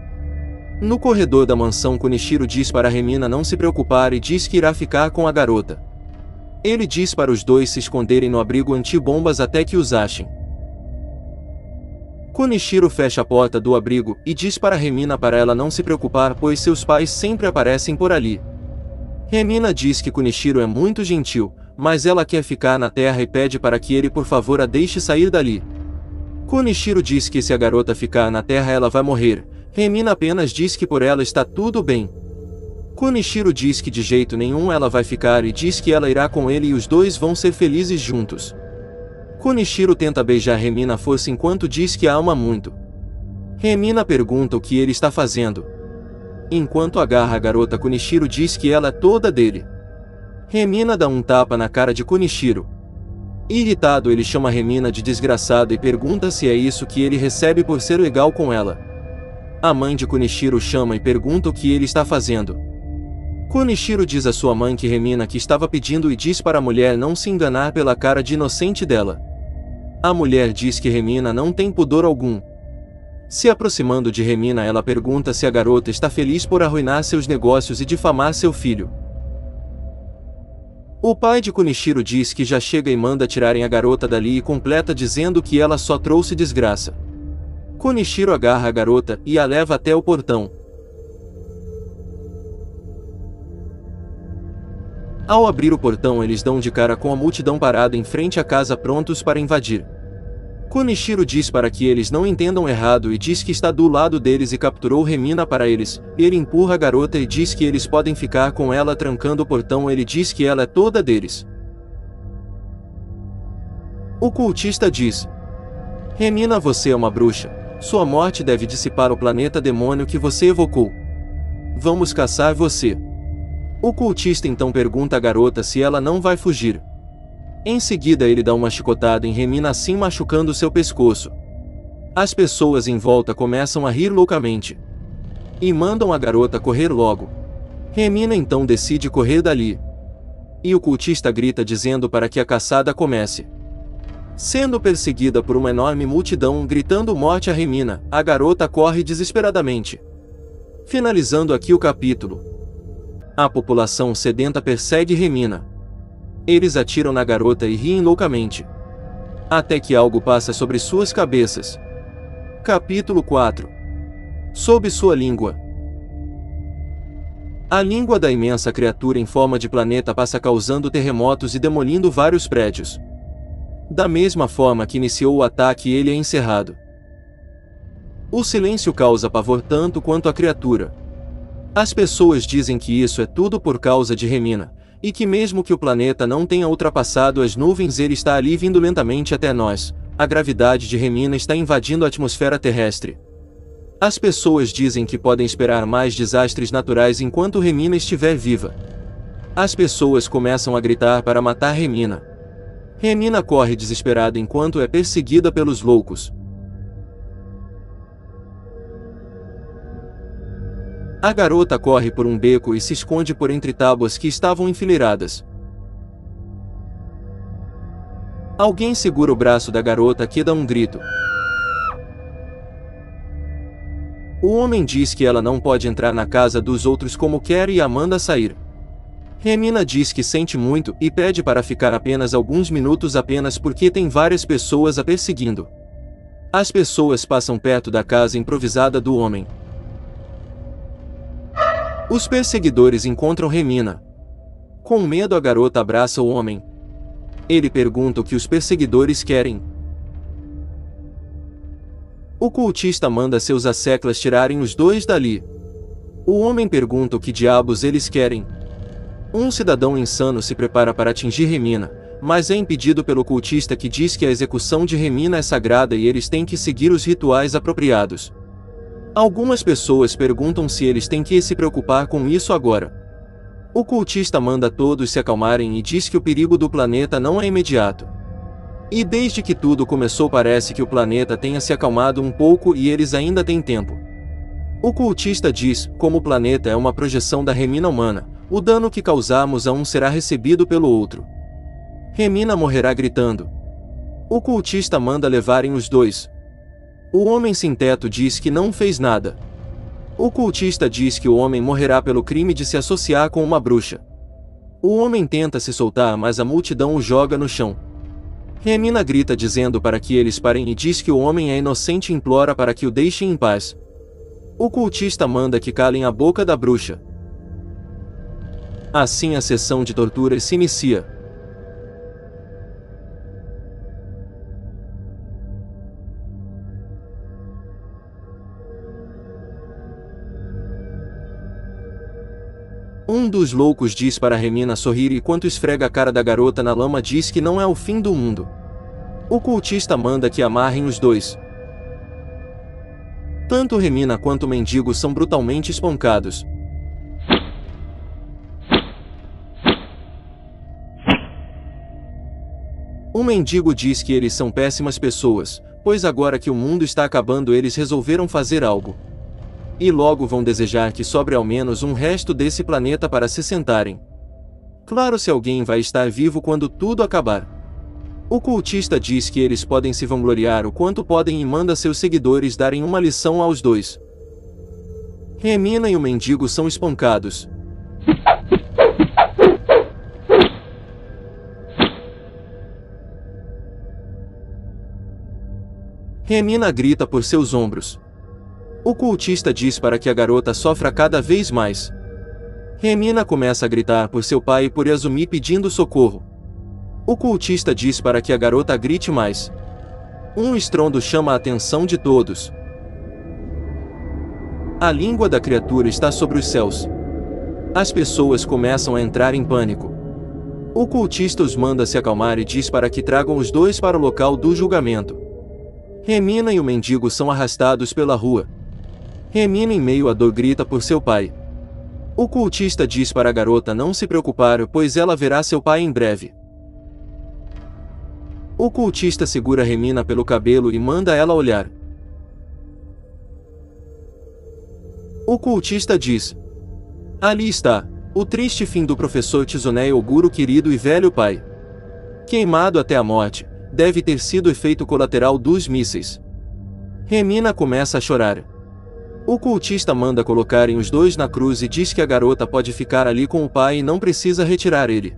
No corredor da mansão, Kunichiro diz para Remina não se preocupar e diz que irá ficar com a garota. Ele diz para os dois se esconderem no abrigo anti-bombas até que os achem. Kunichiro fecha a porta do abrigo e diz para Remina para ela não se preocupar pois seus pais sempre aparecem por ali. Remina diz que Kunichiro é muito gentil, mas ela quer ficar na terra e pede para que ele por favor a deixe sair dali. Kunichiro diz que se a garota ficar na Terra ela vai morrer. Remina apenas diz que por ela está tudo bem. Kunichiro diz que de jeito nenhum ela vai ficar e diz que ela irá com ele e os dois vão ser felizes juntos. Kunichiro tenta beijar Remina à força enquanto diz que a ama muito. Remina pergunta o que ele está fazendo. Enquanto agarra a garota, Kunichiro diz que ela é toda dele. Remina dá um tapa na cara de Kunichiro. Irritado, ele chama Remina de desgraçada e pergunta se é isso que ele recebe por ser legal com ela. A mãe de Kunichiro chama e pergunta o que ele está fazendo. Kunichiro diz à sua mãe que Remina que estava pedindo e diz para a mulher não se enganar pela cara de inocente dela. A mulher diz que Remina não tem pudor algum. Se aproximando de Remina, ela pergunta se a garota está feliz por arruinar seus negócios e difamar seu filho. O pai de Kunichiro diz que já chega e manda tirarem a garota dali e completa dizendo que ela só trouxe desgraça. Kunichiro agarra a garota e a leva até o portão. Ao abrir o portão, eles dão de cara com a multidão parada em frente à casa prontos para invadir. Kunichiro diz para que eles não entendam errado e diz que está do lado deles e capturou Remina para eles. Ele empurra a garota e diz que eles podem ficar com ela trancando o portão. Ele diz que ela é toda deles. O cultista diz: Remina, você é uma bruxa. Sua morte deve dissipar o planeta demônio que você evocou. Vamos caçar você. O cultista então pergunta à garota se ela não vai fugir. Em seguida ele dá uma chicotada em Remina, assim machucando seu pescoço. As pessoas em volta começam a rir loucamente. E mandam a garota correr logo. Remina então decide correr dali. E o cultista grita dizendo para que a caçada comece. Sendo perseguida por uma enorme multidão gritando morte a Remina, a garota corre desesperadamente. Finalizando aqui o capítulo. A população sedenta persegue Remina. Eles atiram na garota e riem loucamente. Até que algo passa sobre suas cabeças. Capítulo 4. Sob sua língua. A língua da imensa criatura em forma de planeta passa causando terremotos e demolindo vários prédios. Da mesma forma que iniciou o ataque, ele é encerrado. O silêncio causa pavor tanto quanto a criatura. As pessoas dizem que isso é tudo por causa de Remina, e que mesmo que o planeta não tenha ultrapassado as nuvens, ele está ali vindo lentamente até nós. A gravidade de Remina está invadindo a atmosfera terrestre. As pessoas dizem que podem esperar mais desastres naturais enquanto Remina estiver viva. As pessoas começam a gritar para matar Remina. Remina corre desesperada enquanto é perseguida pelos loucos. A garota corre por um beco e se esconde por entre tábuas que estavam enfileiradas. Alguém segura o braço da garota, que dá um grito. O homem diz que ela não pode entrar na casa dos outros como quer e a manda sair. Remina diz que sente muito e pede para ficar apenas alguns minutos, apenas porque tem várias pessoas a perseguindo. As pessoas passam perto da casa improvisada do homem. Os perseguidores encontram Remina. Com medo, a garota abraça o homem. Ele pergunta o que os perseguidores querem. O cultista manda seus asseclas tirarem os dois dali. O homem pergunta o que diabos eles querem. Um cidadão insano se prepara para atingir Remina, mas é impedido pelo cultista, que diz que a execução de Remina é sagrada e eles têm que seguir os rituais apropriados. Algumas pessoas perguntam se eles têm que se preocupar com isso agora. O cultista manda todos se acalmarem e diz que o perigo do planeta não é imediato. E desde que tudo começou, parece que o planeta tenha se acalmado um pouco e eles ainda têm tempo. O cultista diz: como o planeta é uma projeção da Remina humana, o dano que causarmos a um será recebido pelo outro. Remina morrerá gritando. O cultista manda levarem os dois. O homem sem teto diz que não fez nada. O cultista diz que o homem morrerá pelo crime de se associar com uma bruxa. O homem tenta se soltar, mas a multidão o joga no chão. Remina grita dizendo para que eles parem e diz que o homem é inocente e implora para que o deixem em paz. O cultista manda que calem a boca da bruxa. Assim a sessão de tortura se inicia. Um dos loucos diz para Remina sorrir e enquanto esfrega a cara da garota na lama diz que não é o fim do mundo. O cultista manda que amarrem os dois. Tanto Remina quanto o mendigo são brutalmente espancados. O mendigo diz que eles são péssimas pessoas, pois agora que o mundo está acabando eles resolveram fazer algo. E logo vão desejar que sobre ao menos um resto desse planeta para se sentarem. Claro, se alguém vai estar vivo quando tudo acabar. O cultista diz que eles podem se vangloriar o quanto podem e manda seus seguidores darem uma lição aos dois. Remina e o mendigo são espancados. Remina grita por seus ombros. O cultista diz para que a garota sofra cada vez mais. Remina começa a gritar por seu pai e por Yazumi pedindo socorro. O cultista diz para que a garota grite mais. Um estrondo chama a atenção de todos. A língua da criatura está sobre os céus. As pessoas começam a entrar em pânico. O cultista os manda se acalmar e diz para que tragam os dois para o local do julgamento. Remina e o mendigo são arrastados pela rua. Remina, em meio à dor, grita por seu pai. O cultista diz para a garota não se preocupar, pois ela verá seu pai em breve. O cultista segura Remina pelo cabelo e manda ela olhar. O cultista diz: ali está, o triste fim do professor Tsunei Oguro, querido e velho pai. Queimado até a morte, deve ter sido efeito colateral dos mísseis. Remina começa a chorar. O cultista manda colocarem os dois na cruz e diz que a garota pode ficar ali com o pai e não precisa retirar ele.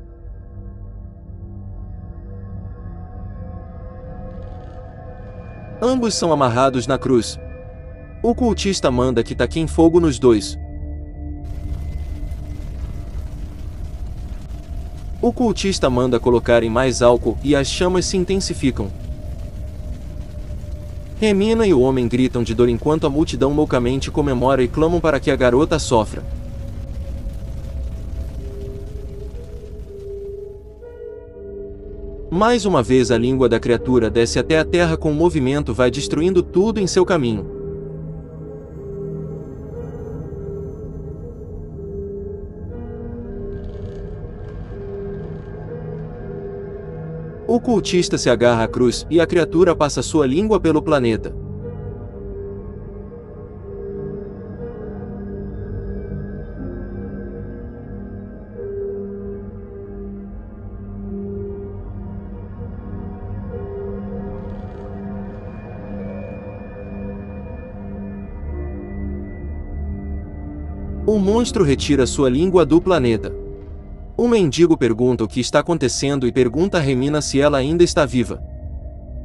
Ambos são amarrados na cruz. O cultista manda que taquem fogo nos dois. O cultista manda colocarem mais álcool e as chamas se intensificam. Remina e o homem gritam de dor enquanto a multidão loucamente comemora e clamam para que a garota sofra. Mais uma vez a língua da criatura desce até a terra com um movimento, vai destruindo tudo em seu caminho. O cultista se agarra à cruz e a criatura passa sua língua pelo planeta. O monstro retira sua língua do planeta. O mendigo pergunta o que está acontecendo e pergunta a Remina se ela ainda está viva.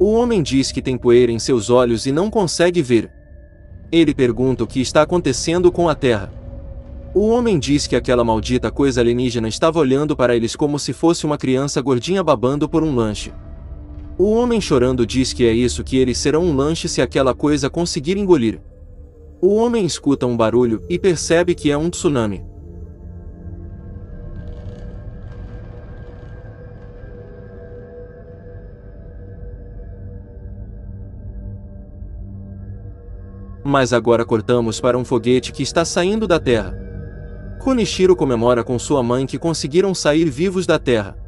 O homem diz que tem poeira em seus olhos e não consegue ver. Ele pergunta o que está acontecendo com a Terra. O homem diz que aquela maldita coisa alienígena estava olhando para eles como se fosse uma criança gordinha babando por um lanche. O homem chorando diz que é isso, que eles serão um lanche se aquela coisa conseguir engolir. O homem escuta um barulho e percebe que é um tsunami. Mas agora cortamos para um foguete que está saindo da Terra. Kunichiro comemora com sua mãe que conseguiram sair vivos da Terra.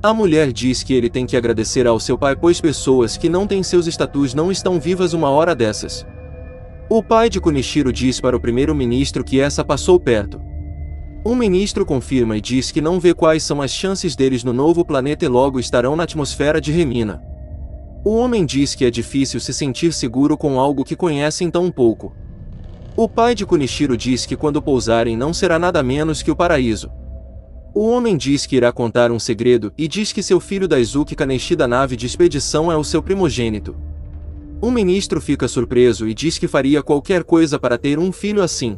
A mulher diz que ele tem que agradecer ao seu pai, pois pessoas que não têm seus status não estão vivas uma hora dessas. O pai de Kunichiro diz para o primeiro-ministro que essa passou perto. O ministro confirma e diz que não vê quais são as chances deles no novo planeta e logo estarão na atmosfera de Remina. O homem diz que é difícil se sentir seguro com algo que conhecem tão pouco. O pai de Kunichiro diz que quando pousarem não será nada menos que o paraíso. O homem diz que irá contar um segredo e diz que seu filho Daisuke Kaneshi da nave de expedição é o seu primogênito. O ministro fica surpreso e diz que faria qualquer coisa para ter um filho assim.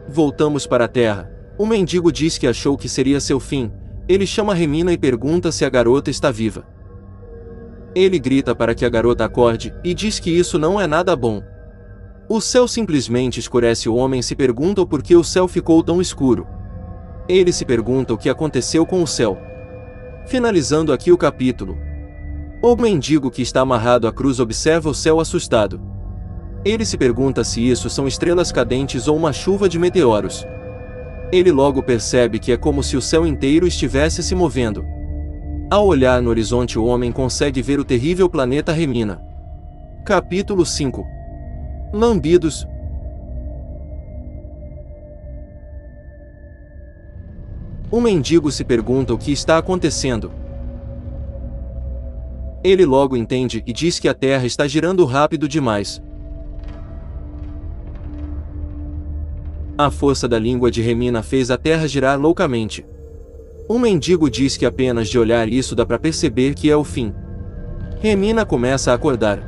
Voltamos para a Terra. O mendigo diz que achou que seria seu fim. Ele chama Remina e pergunta se a garota está viva. Ele grita para que a garota acorde, e diz que isso não é nada bom. O céu simplesmente escurece. O homem se pergunta por que o céu ficou tão escuro. Ele se pergunta o que aconteceu com o céu. Finalizando aqui o capítulo. O mendigo que está amarrado à cruz observa o céu assustado. Ele se pergunta se isso são estrelas cadentes ou uma chuva de meteoros. Ele logo percebe que é como se o céu inteiro estivesse se movendo. Ao olhar no horizonte, o homem consegue ver o terrível planeta Remina. Capítulo 5. Lambidos. O mendigo se pergunta o que está acontecendo. Ele logo entende e diz que a Terra está girando rápido demais. A força da língua de Remina fez a Terra girar loucamente. O mendigo diz que apenas de olhar isso dá para perceber que é o fim. Remina começa a acordar.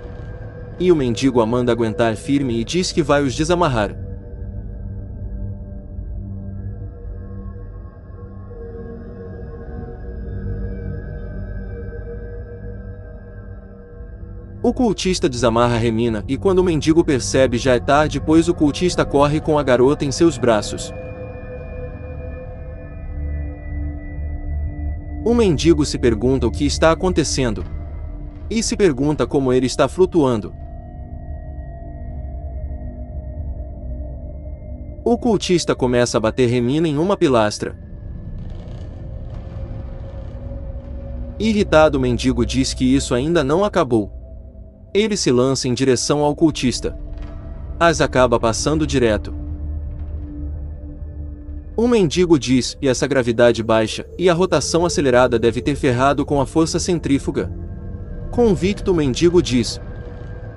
E o mendigo a manda aguentar firme e diz que vai os desamarrar. O cultista desamarra Remina e quando o mendigo percebe já é tarde, pois o cultista corre com a garota em seus braços. O mendigo se pergunta o que está acontecendo. E se pergunta como ele está flutuando. O cultista começa a bater Remina em uma pilastra. Irritado, o mendigo diz que isso ainda não acabou. Ele se lança em direção ao cultista. Mas acaba passando direto. O mendigo diz que essa gravidade baixa e a rotação acelerada deve ter ferrado com a força centrífuga. Convicto, o mendigo diz: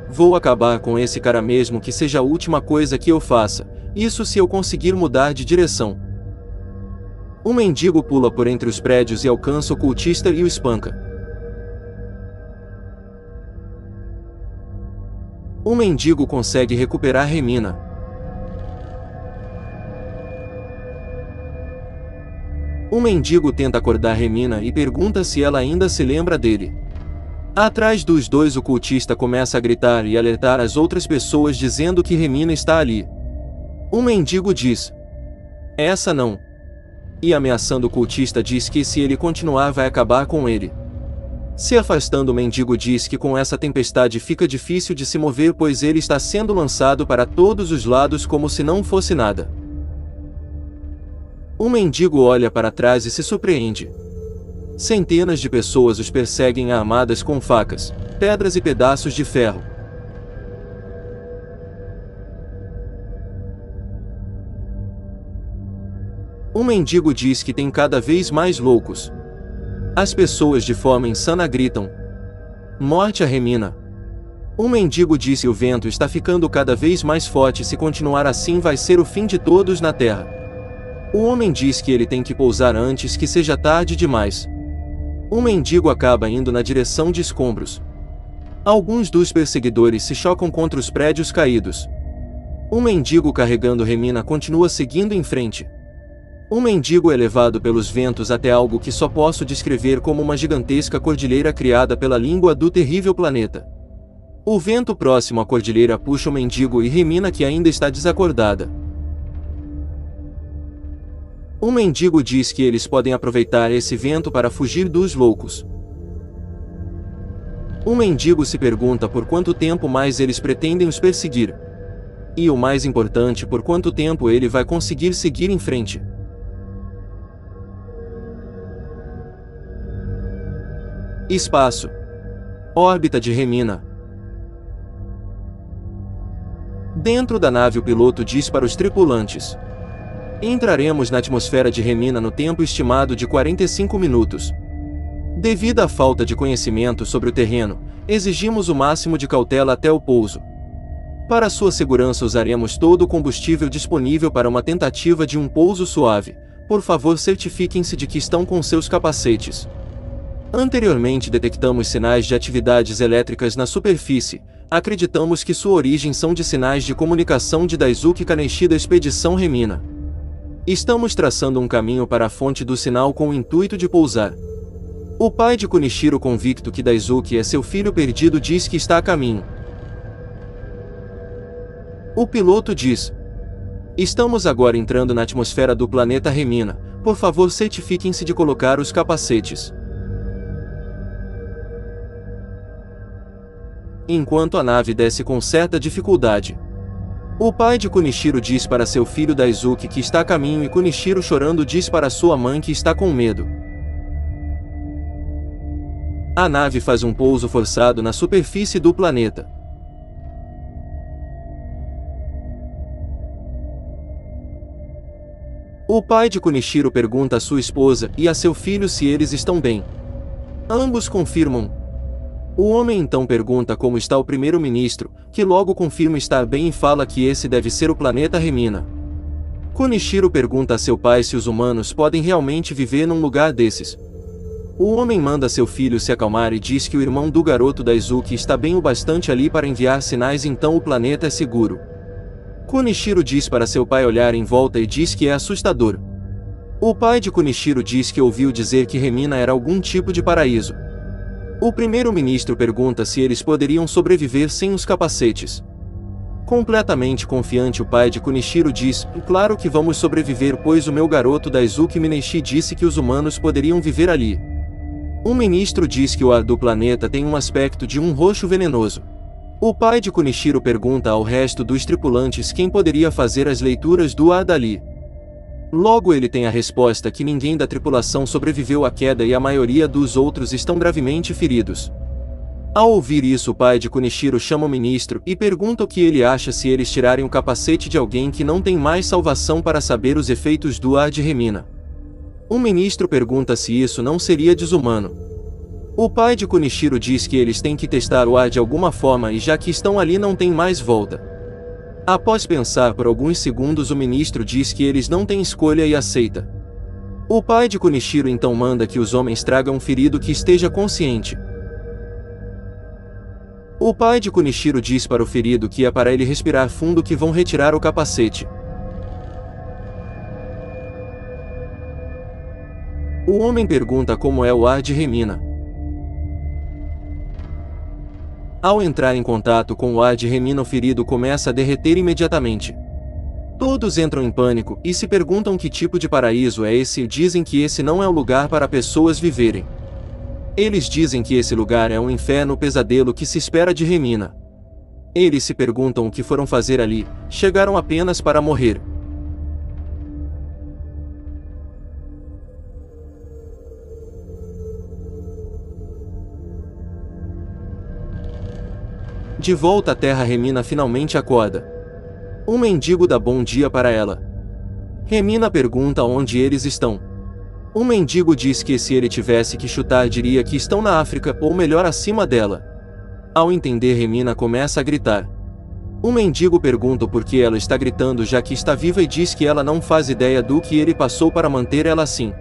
vou acabar com esse cara mesmo que seja a última coisa que eu faça, isso se eu conseguir mudar de direção. O mendigo pula por entre os prédios e alcança o cultista e o espanca. O mendigo consegue recuperar Remina. O mendigo tenta acordar Remina e pergunta se ela ainda se lembra dele. Atrás dos dois, o cultista começa a gritar e alertar as outras pessoas dizendo que Remina está ali. O mendigo diz: essa não. E ameaçando o cultista diz que se ele continuar vai acabar com ele. Se afastando, o mendigo diz que com essa tempestade fica difícil de se mover, pois ele está sendo lançado para todos os lados como se não fosse nada. O mendigo olha para trás e se surpreende. Centenas de pessoas os perseguem armadas com facas, pedras e pedaços de ferro. O mendigo diz que tem cada vez mais loucos. As pessoas de forma insana gritam: morte a Remina! O mendigo diz que o vento está ficando cada vez mais forte e se continuar assim vai ser o fim de todos na Terra. O homem diz que ele tem que pousar antes que seja tarde demais. O mendigo acaba indo na direção de escombros. Alguns dos perseguidores se chocam contra os prédios caídos. O mendigo carregando Remina continua seguindo em frente. O mendigo é levado pelos ventos até algo que só posso descrever como uma gigantesca cordilheira criada pela língua do terrível planeta. O vento próximo à cordilheira puxa o mendigo e Remina, que ainda está desacordada. O mendigo diz que eles podem aproveitar esse vento para fugir dos loucos. O mendigo se pergunta por quanto tempo mais eles pretendem os perseguir. E o mais importante, por quanto tempo ele vai conseguir seguir em frente. Espaço. Órbita de Remina. Dentro da nave, o piloto diz para os tripulantes: entraremos na atmosfera de Remina no tempo estimado de 45 minutos. Devido à falta de conhecimento sobre o terreno, exigimos o máximo de cautela até o pouso. Para sua segurança, usaremos todo o combustível disponível para uma tentativa de um pouso suave. Por favor, certifiquem-se de que estão com seus capacetes. Anteriormente detectamos sinais de atividades elétricas na superfície. Acreditamos que sua origem são de sinais de comunicação de Daisuke Kaneishi da expedição Remina. Estamos traçando um caminho para a fonte do sinal com o intuito de pousar. O pai de Kunichiro, convicto que Daisuke é seu filho perdido, diz que está a caminho. O piloto diz: estamos agora entrando na atmosfera do planeta Remina. Por favor, certifiquem-se de colocar os capacetes. Enquanto a nave desce com certa dificuldade, o pai de Kunichiro diz para seu filho Daisuke que está a caminho, e Kunichiro, chorando, diz para sua mãe que está com medo. A nave faz um pouso forçado na superfície do planeta. O pai de Kunichiro pergunta a sua esposa e a seu filho se eles estão bem. Ambos confirmam. O homem então pergunta como está o primeiro-ministro, que logo confirma estar bem e fala que esse deve ser o planeta Remina. Kunichiro pergunta a seu pai se os humanos podem realmente viver num lugar desses. O homem manda seu filho se acalmar e diz que o irmão do garoto Daisuke está bem o bastante ali para enviar sinais, então o planeta é seguro. Kunichiro diz para seu pai olhar em volta e diz que é assustador. O pai de Kunichiro diz que ouviu dizer que Remina era algum tipo de paraíso. O primeiro-ministro pergunta se eles poderiam sobreviver sem os capacetes. Completamente confiante, o pai de Kunichiro diz: claro que vamos sobreviver, pois o meu garoto Daisuke Mineshi disse que os humanos poderiam viver ali. O ministro diz que o ar do planeta tem um aspecto de um roxo venenoso. O pai de Kunichiro pergunta ao resto dos tripulantes quem poderia fazer as leituras do ar dali. Logo ele tem a resposta que ninguém da tripulação sobreviveu à queda e a maioria dos outros estão gravemente feridos. Ao ouvir isso, o pai de Kunichiro chama o ministro e pergunta o que ele acha se eles tirarem o capacete de alguém que não tem mais salvação para saber os efeitos do ar de Remina. O ministro pergunta se isso não seria desumano. O pai de Kunichiro diz que eles têm que testar o ar de alguma forma e já que estão ali não tem mais volta. Após pensar por alguns segundos, o ministro diz que eles não têm escolha e aceita. O pai de Kunichiro então manda que os homens tragam um ferido que esteja consciente. O pai de Kunichiro diz para o ferido que é para ele respirar fundo que vão retirar o capacete. O homem pergunta como é o ar de Remina. Ao entrar em contato com o ar de Remina, o ferido começa a derreter imediatamente. Todos entram em pânico e se perguntam que tipo de paraíso é esse e dizem que esse não é o lugar para pessoas viverem. Eles dizem que esse lugar é um inferno pesadelo que se espera de Remina. Eles se perguntam o que foram fazer ali, chegaram apenas para morrer. De volta à Terra, Remina finalmente acorda. Um mendigo dá bom dia para ela. Remina pergunta onde eles estão. Um mendigo diz que se ele tivesse que chutar diria que estão na África, ou melhor, acima dela. Ao entender, Remina começa a gritar. Um mendigo pergunta por que ela está gritando já que está viva e diz que ela não faz ideia do que ele passou para manter ela assim.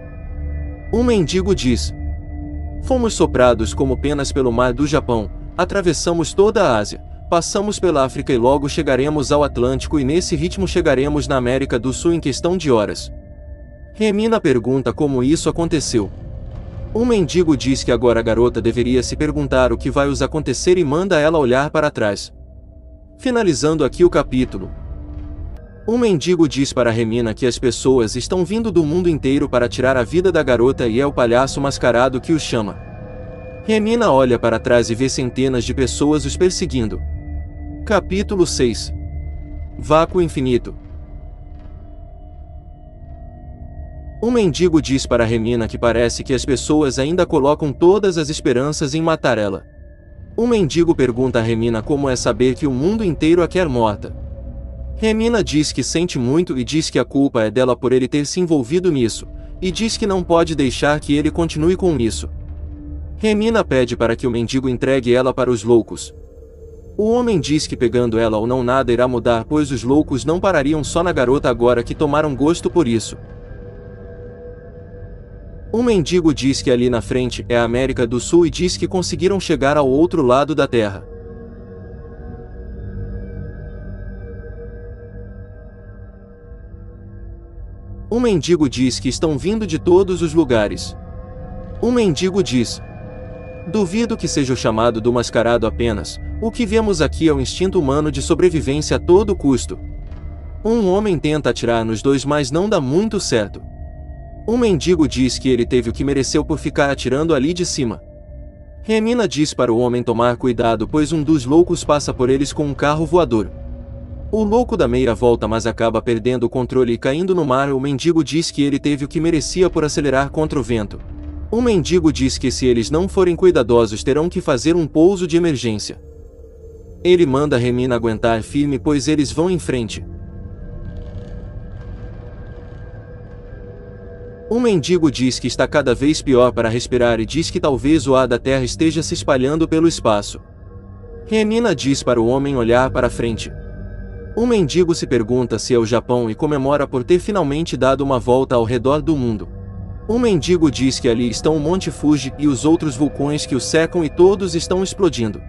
Um mendigo diz: fomos soprados como penas pelo mar do Japão. Atravessamos toda a Ásia, passamos pela África e logo chegaremos ao Atlântico e nesse ritmo chegaremos na América do Sul em questão de horas. Remina pergunta como isso aconteceu. Um mendigo diz que agora a garota deveria se perguntar o que vai os acontecer e manda ela olhar para trás. Finalizando aqui o capítulo. Um mendigo diz para Remina que as pessoas estão vindo do mundo inteiro para tirar a vida da garota e é o palhaço mascarado que os chama. Remina olha para trás e vê centenas de pessoas os perseguindo. Capítulo 6. Vácuo infinito. Um mendigo diz para Remina que parece que as pessoas ainda colocam todas as esperanças em matar ela. Um mendigo pergunta a Remina como é saber que o mundo inteiro a quer morta. Remina diz que sente muito e diz que a culpa é dela por ele ter se envolvido nisso, e diz que não pode deixar que ele continue com isso. Remina pede para que o mendigo entregue ela para os loucos. O homem diz que pegando ela ou não nada irá mudar, pois os loucos não parariam só na garota agora que tomaram gosto por isso. Um mendigo diz que ali na frente é a América do Sul e diz que conseguiram chegar ao outro lado da Terra. Um mendigo diz que estão vindo de todos os lugares. Um mendigo diz: duvido que seja o chamado do mascarado apenas. O que vemos aqui é o instinto humano de sobrevivência a todo custo. Um homem tenta atirar nos dois, mas não dá muito certo. Um mendigo diz que ele teve o que mereceu por ficar atirando ali de cima. Remina diz para o homem tomar cuidado, pois um dos loucos passa por eles com um carro voador. O louco dá meia volta, mas acaba perdendo o controle e caindo no mar. O mendigo diz que ele teve o que merecia por acelerar contra o vento. Um mendigo diz que se eles não forem cuidadosos terão que fazer um pouso de emergência. Ele manda Remina aguentar firme, pois eles vão em frente. Um mendigo diz que está cada vez pior para respirar e diz que talvez o ar da terra esteja se espalhando pelo espaço. Remina diz para o homem olhar para frente. Um mendigo se pergunta se é o Japão e comemora por ter finalmente dado uma volta ao redor do mundo. Um mendigo diz que ali estão o Monte Fuji e os outros vulcões que o cercam e todos estão explodindo.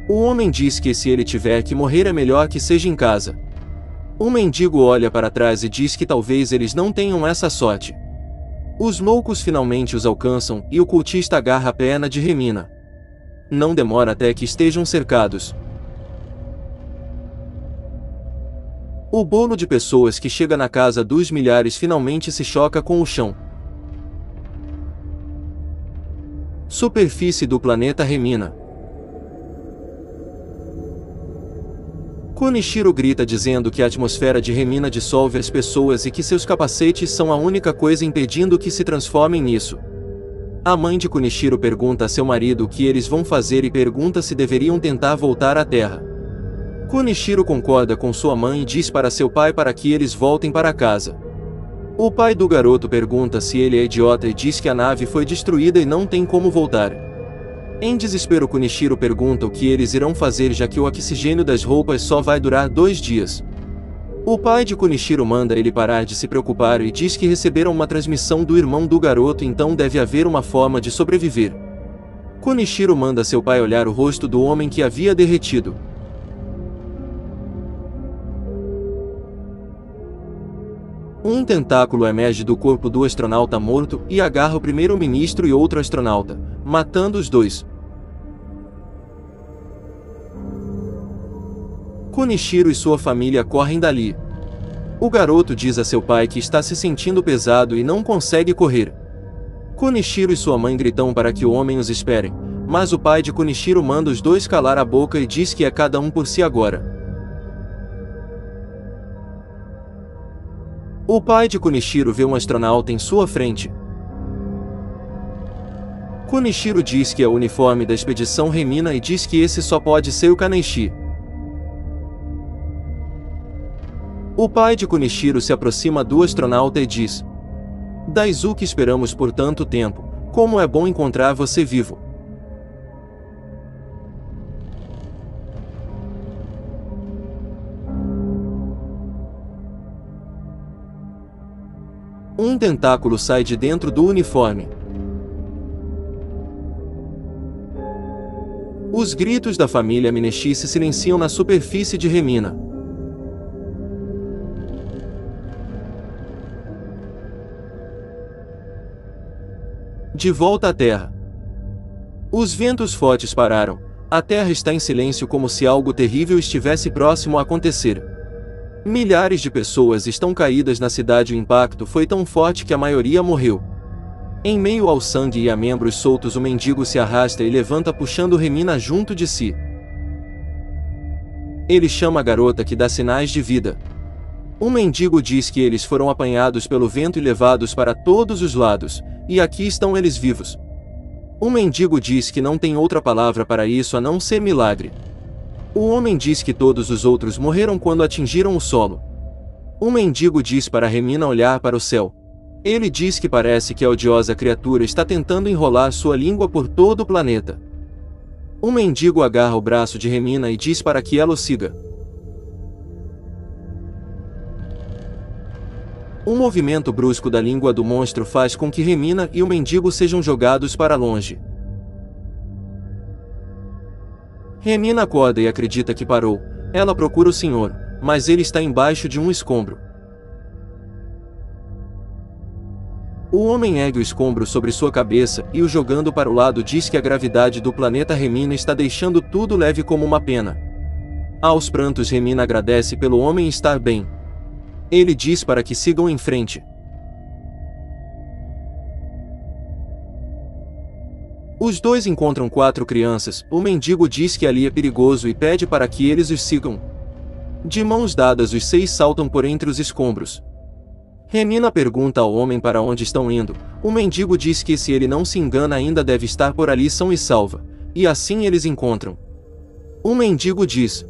O homem diz que se ele tiver que morrer é melhor que seja em casa. Um mendigo olha para trás e diz que talvez eles não tenham essa sorte. Os loucos finalmente os alcançam e o cultista agarra a perna de Remina. Não demora até que estejam cercados. O bolo de pessoas que chega na casa dos milhares finalmente se choca com o chão. Superfície do planeta Remina. Kunichiro grita dizendo que a atmosfera de Remina dissolve as pessoas e que seus capacetes são a única coisa impedindo que se transformem nisso. A mãe de Kunichiro pergunta a seu marido o que eles vão fazer e pergunta se deveriam tentar voltar à Terra. Kunichiro concorda com sua mãe e diz para seu pai para que eles voltem para casa. O pai do garoto pergunta se ele é idiota e diz que a nave foi destruída e não tem como voltar. Em desespero, Kunichiro pergunta o que eles irão fazer, já que o oxigênio das roupas só vai durar 2 dias. O pai de Kunichiro manda ele parar de se preocupar e diz que receberam uma transmissão do irmão do garoto, então deve haver uma forma de sobreviver. Kunichiro manda seu pai olhar o rosto do homem que havia derretido. Um tentáculo emerge do corpo do astronauta morto e agarra o primeiro-ministro e outro astronauta, matando os dois. Kunichiro e sua família correm dali. O garoto diz a seu pai que está se sentindo pesado e não consegue correr. Kunichiro e sua mãe gritam para que o homem os espere, mas o pai de Kunichiro manda os dois calar a boca e diz que é cada um por si agora. O pai de Kunichiro vê um astronauta em sua frente. Kunichiro diz que é o uniforme da expedição Remina e diz que esse só pode ser o Kaneishi. O pai de Kunichiro se aproxima do astronauta e diz: Daizu, que esperamos por tanto tempo, como é bom encontrar você vivo. Um tentáculo sai de dentro do uniforme. Os gritos da família Mineshi se silenciam na superfície de Remina. De volta à Terra. Os ventos fortes pararam. A Terra está em silêncio, como se algo terrível estivesse próximo a acontecer. Milhares de pessoas estão caídas na cidade. O impacto foi tão forte que a maioria morreu. Em meio ao sangue e a membros soltos, o mendigo se arrasta e levanta, puxando Remina junto de si. Ele chama a garota, que dá sinais de vida. Um mendigo diz que eles foram apanhados pelo vento e levados para todos os lados, e aqui estão eles vivos. Um mendigo diz que não tem outra palavra para isso a não ser milagre. O homem diz que todos os outros morreram quando atingiram o solo. Um mendigo diz para Remina olhar para o céu. Ele diz que parece que a odiosa criatura está tentando enrolar sua língua por todo o planeta. Um mendigo agarra o braço de Remina e diz para que ela o siga. Um movimento brusco da língua do monstro faz com que Remina e o mendigo sejam jogados para longe. Remina acorda e acredita que parou. Ela procura o senhor, mas ele está embaixo de um escombro. O homem ergue o escombro sobre sua cabeça e o jogando para o lado diz que a gravidade do planeta Remina está deixando tudo leve como uma pena. Aos prantos Remina agradece pelo homem estar bem. Ele diz para que sigam em frente. Os dois encontram 4 crianças, o mendigo diz que ali é perigoso e pede para que eles os sigam. De mãos dadas os 6 saltam por entre os escombros. Remina pergunta ao homem para onde estão indo, o mendigo diz que se ele não se engana ainda deve estar por ali são e salva, e assim eles encontram. O mendigo diz: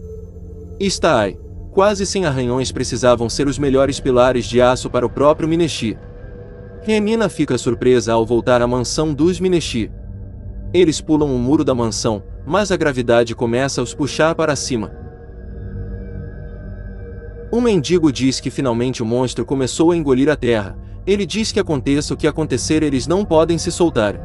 está aí, quase 100 arranhões precisavam ser os melhores pilares de aço para o próprio Mineshi. Remina fica surpresa ao voltar à mansão dos Mineshi. Eles pulam o muro da mansão, mas a gravidade começa a os puxar para cima. O mendigo diz que finalmente o monstro começou a engolir a terra. Ele diz que aconteça o que acontecer eles não podem se soltar.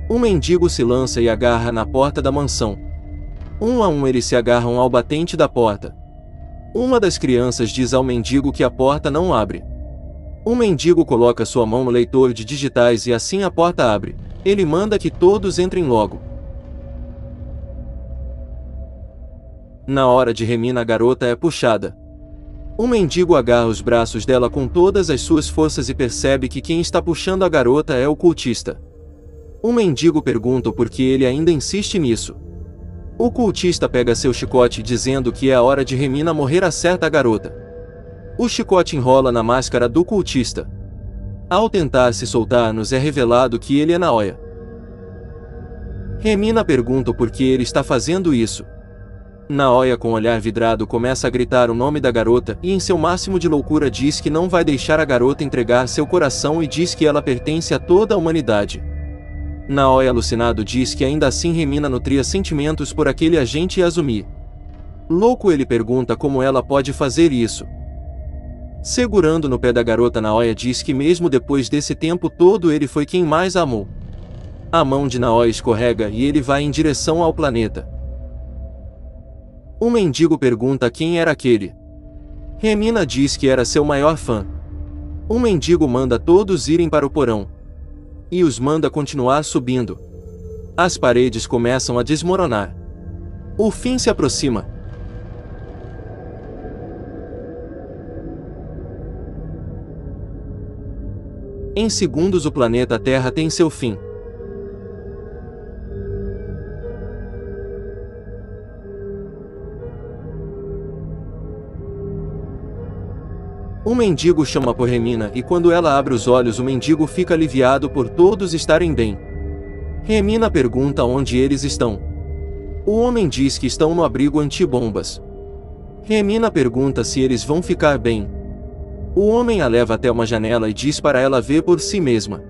O mendigo se lança e agarra na porta da mansão. Um a um eles se agarram ao batente da porta. Uma das crianças diz ao mendigo que a porta não abre. O mendigo coloca sua mão no leitor de digitais e assim a porta abre. Ele manda que todos entrem logo. Na hora de Remina a garota é puxada. O mendigo agarra os braços dela com todas as suas forças e percebe que quem está puxando a garota é o cultista. O mendigo pergunta por que ele ainda insiste nisso. O cultista pega seu chicote dizendo que é a hora de Remina morrer acerta a garota. O chicote enrola na máscara do cultista. Ao tentar se soltar nos é revelado que ele é Naoya. Remina pergunta por que ele está fazendo isso. Naoya com olhar vidrado começa a gritar o nome da garota e em seu máximo de loucura diz que não vai deixar a garota entregar seu coração e diz que ela pertence a toda a humanidade. Naoya alucinado diz que ainda assim Remina nutria sentimentos por aquele agente Azumi. Louco ele pergunta como ela pode fazer isso. Segurando no pé da garota Naoya diz que mesmo depois desse tempo todo ele foi quem mais a amou. A mão de Naoya escorrega e ele vai em direção ao planeta. O mendigo pergunta quem era aquele. Remina diz que era seu maior fã. O mendigo manda todos irem para o porão. E os manda continuar subindo. As paredes começam a desmoronar. O fim se aproxima. Em segundos o planeta Terra tem seu fim. O mendigo chama por Remina e quando ela abre os olhos o mendigo fica aliviado por todos estarem bem. Remina pergunta onde eles estão. O homem diz que estão no abrigo anti-bombas. Remina pergunta se eles vão ficar bem. O homem a leva até uma janela e diz para ela ver por si mesma.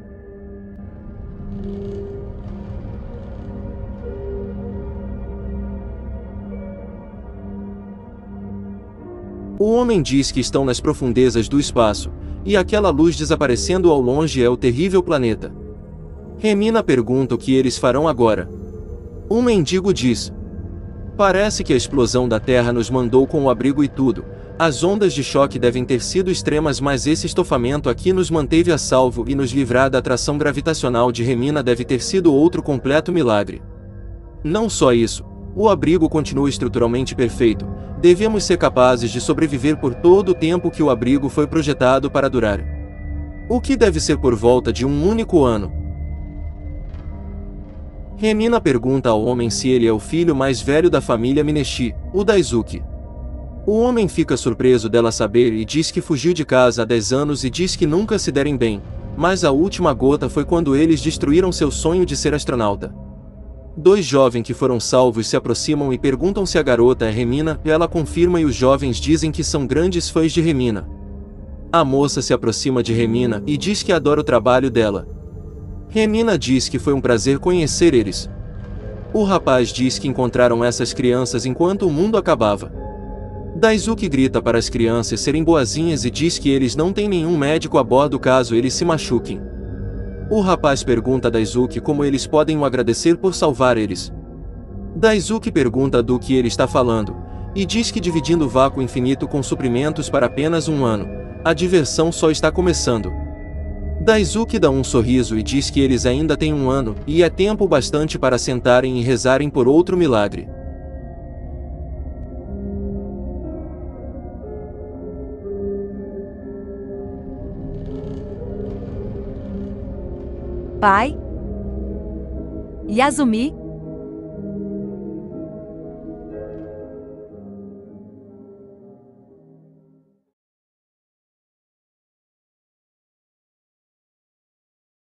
O homem diz que estão nas profundezas do espaço, e aquela luz desaparecendo ao longe é o terrível planeta. Remina pergunta o que eles farão agora. O mendigo diz: parece que a explosão da Terra nos mandou com o abrigo e tudo. As ondas de choque devem ter sido extremas, mas esse estofamento aqui nos manteve a salvo e nos livrar da atração gravitacional de Remina deve ter sido outro completo milagre. Não só isso, o abrigo continua estruturalmente perfeito. Devemos ser capazes de sobreviver por todo o tempo que o abrigo foi projetado para durar. O que deve ser por volta de um único ano. Remina pergunta ao homem se ele é o filho mais velho da família Mineshi, o Daisuke. O homem fica surpreso dela saber e diz que fugiu de casa há 10 anos e diz que nunca se derem bem, mas a última gota foi quando eles destruíram seu sonho de ser astronauta. 2 jovens que foram salvos se aproximam e perguntam se a garota é Remina, e ela confirma e os jovens dizem que são grandes fãs de Remina. A moça se aproxima de Remina e diz que adora o trabalho dela. Remina diz que foi um prazer conhecer eles. O rapaz diz que encontraram essas crianças enquanto o mundo acabava. Daisuke grita para as crianças serem boazinhas e diz que eles não têm nenhum médico a bordo caso eles se machuquem. O rapaz pergunta a Daisuke como eles podem o agradecer por salvar eles. Daisuke pergunta do que ele está falando, E diz que dividindo o vácuo infinito com suprimentos para apenas um ano, a diversão só está começando. Daisuke dá um sorriso e diz que eles ainda têm um ano, e é tempo bastante para sentarem e rezarem por outro milagre. Pai? Yasumi,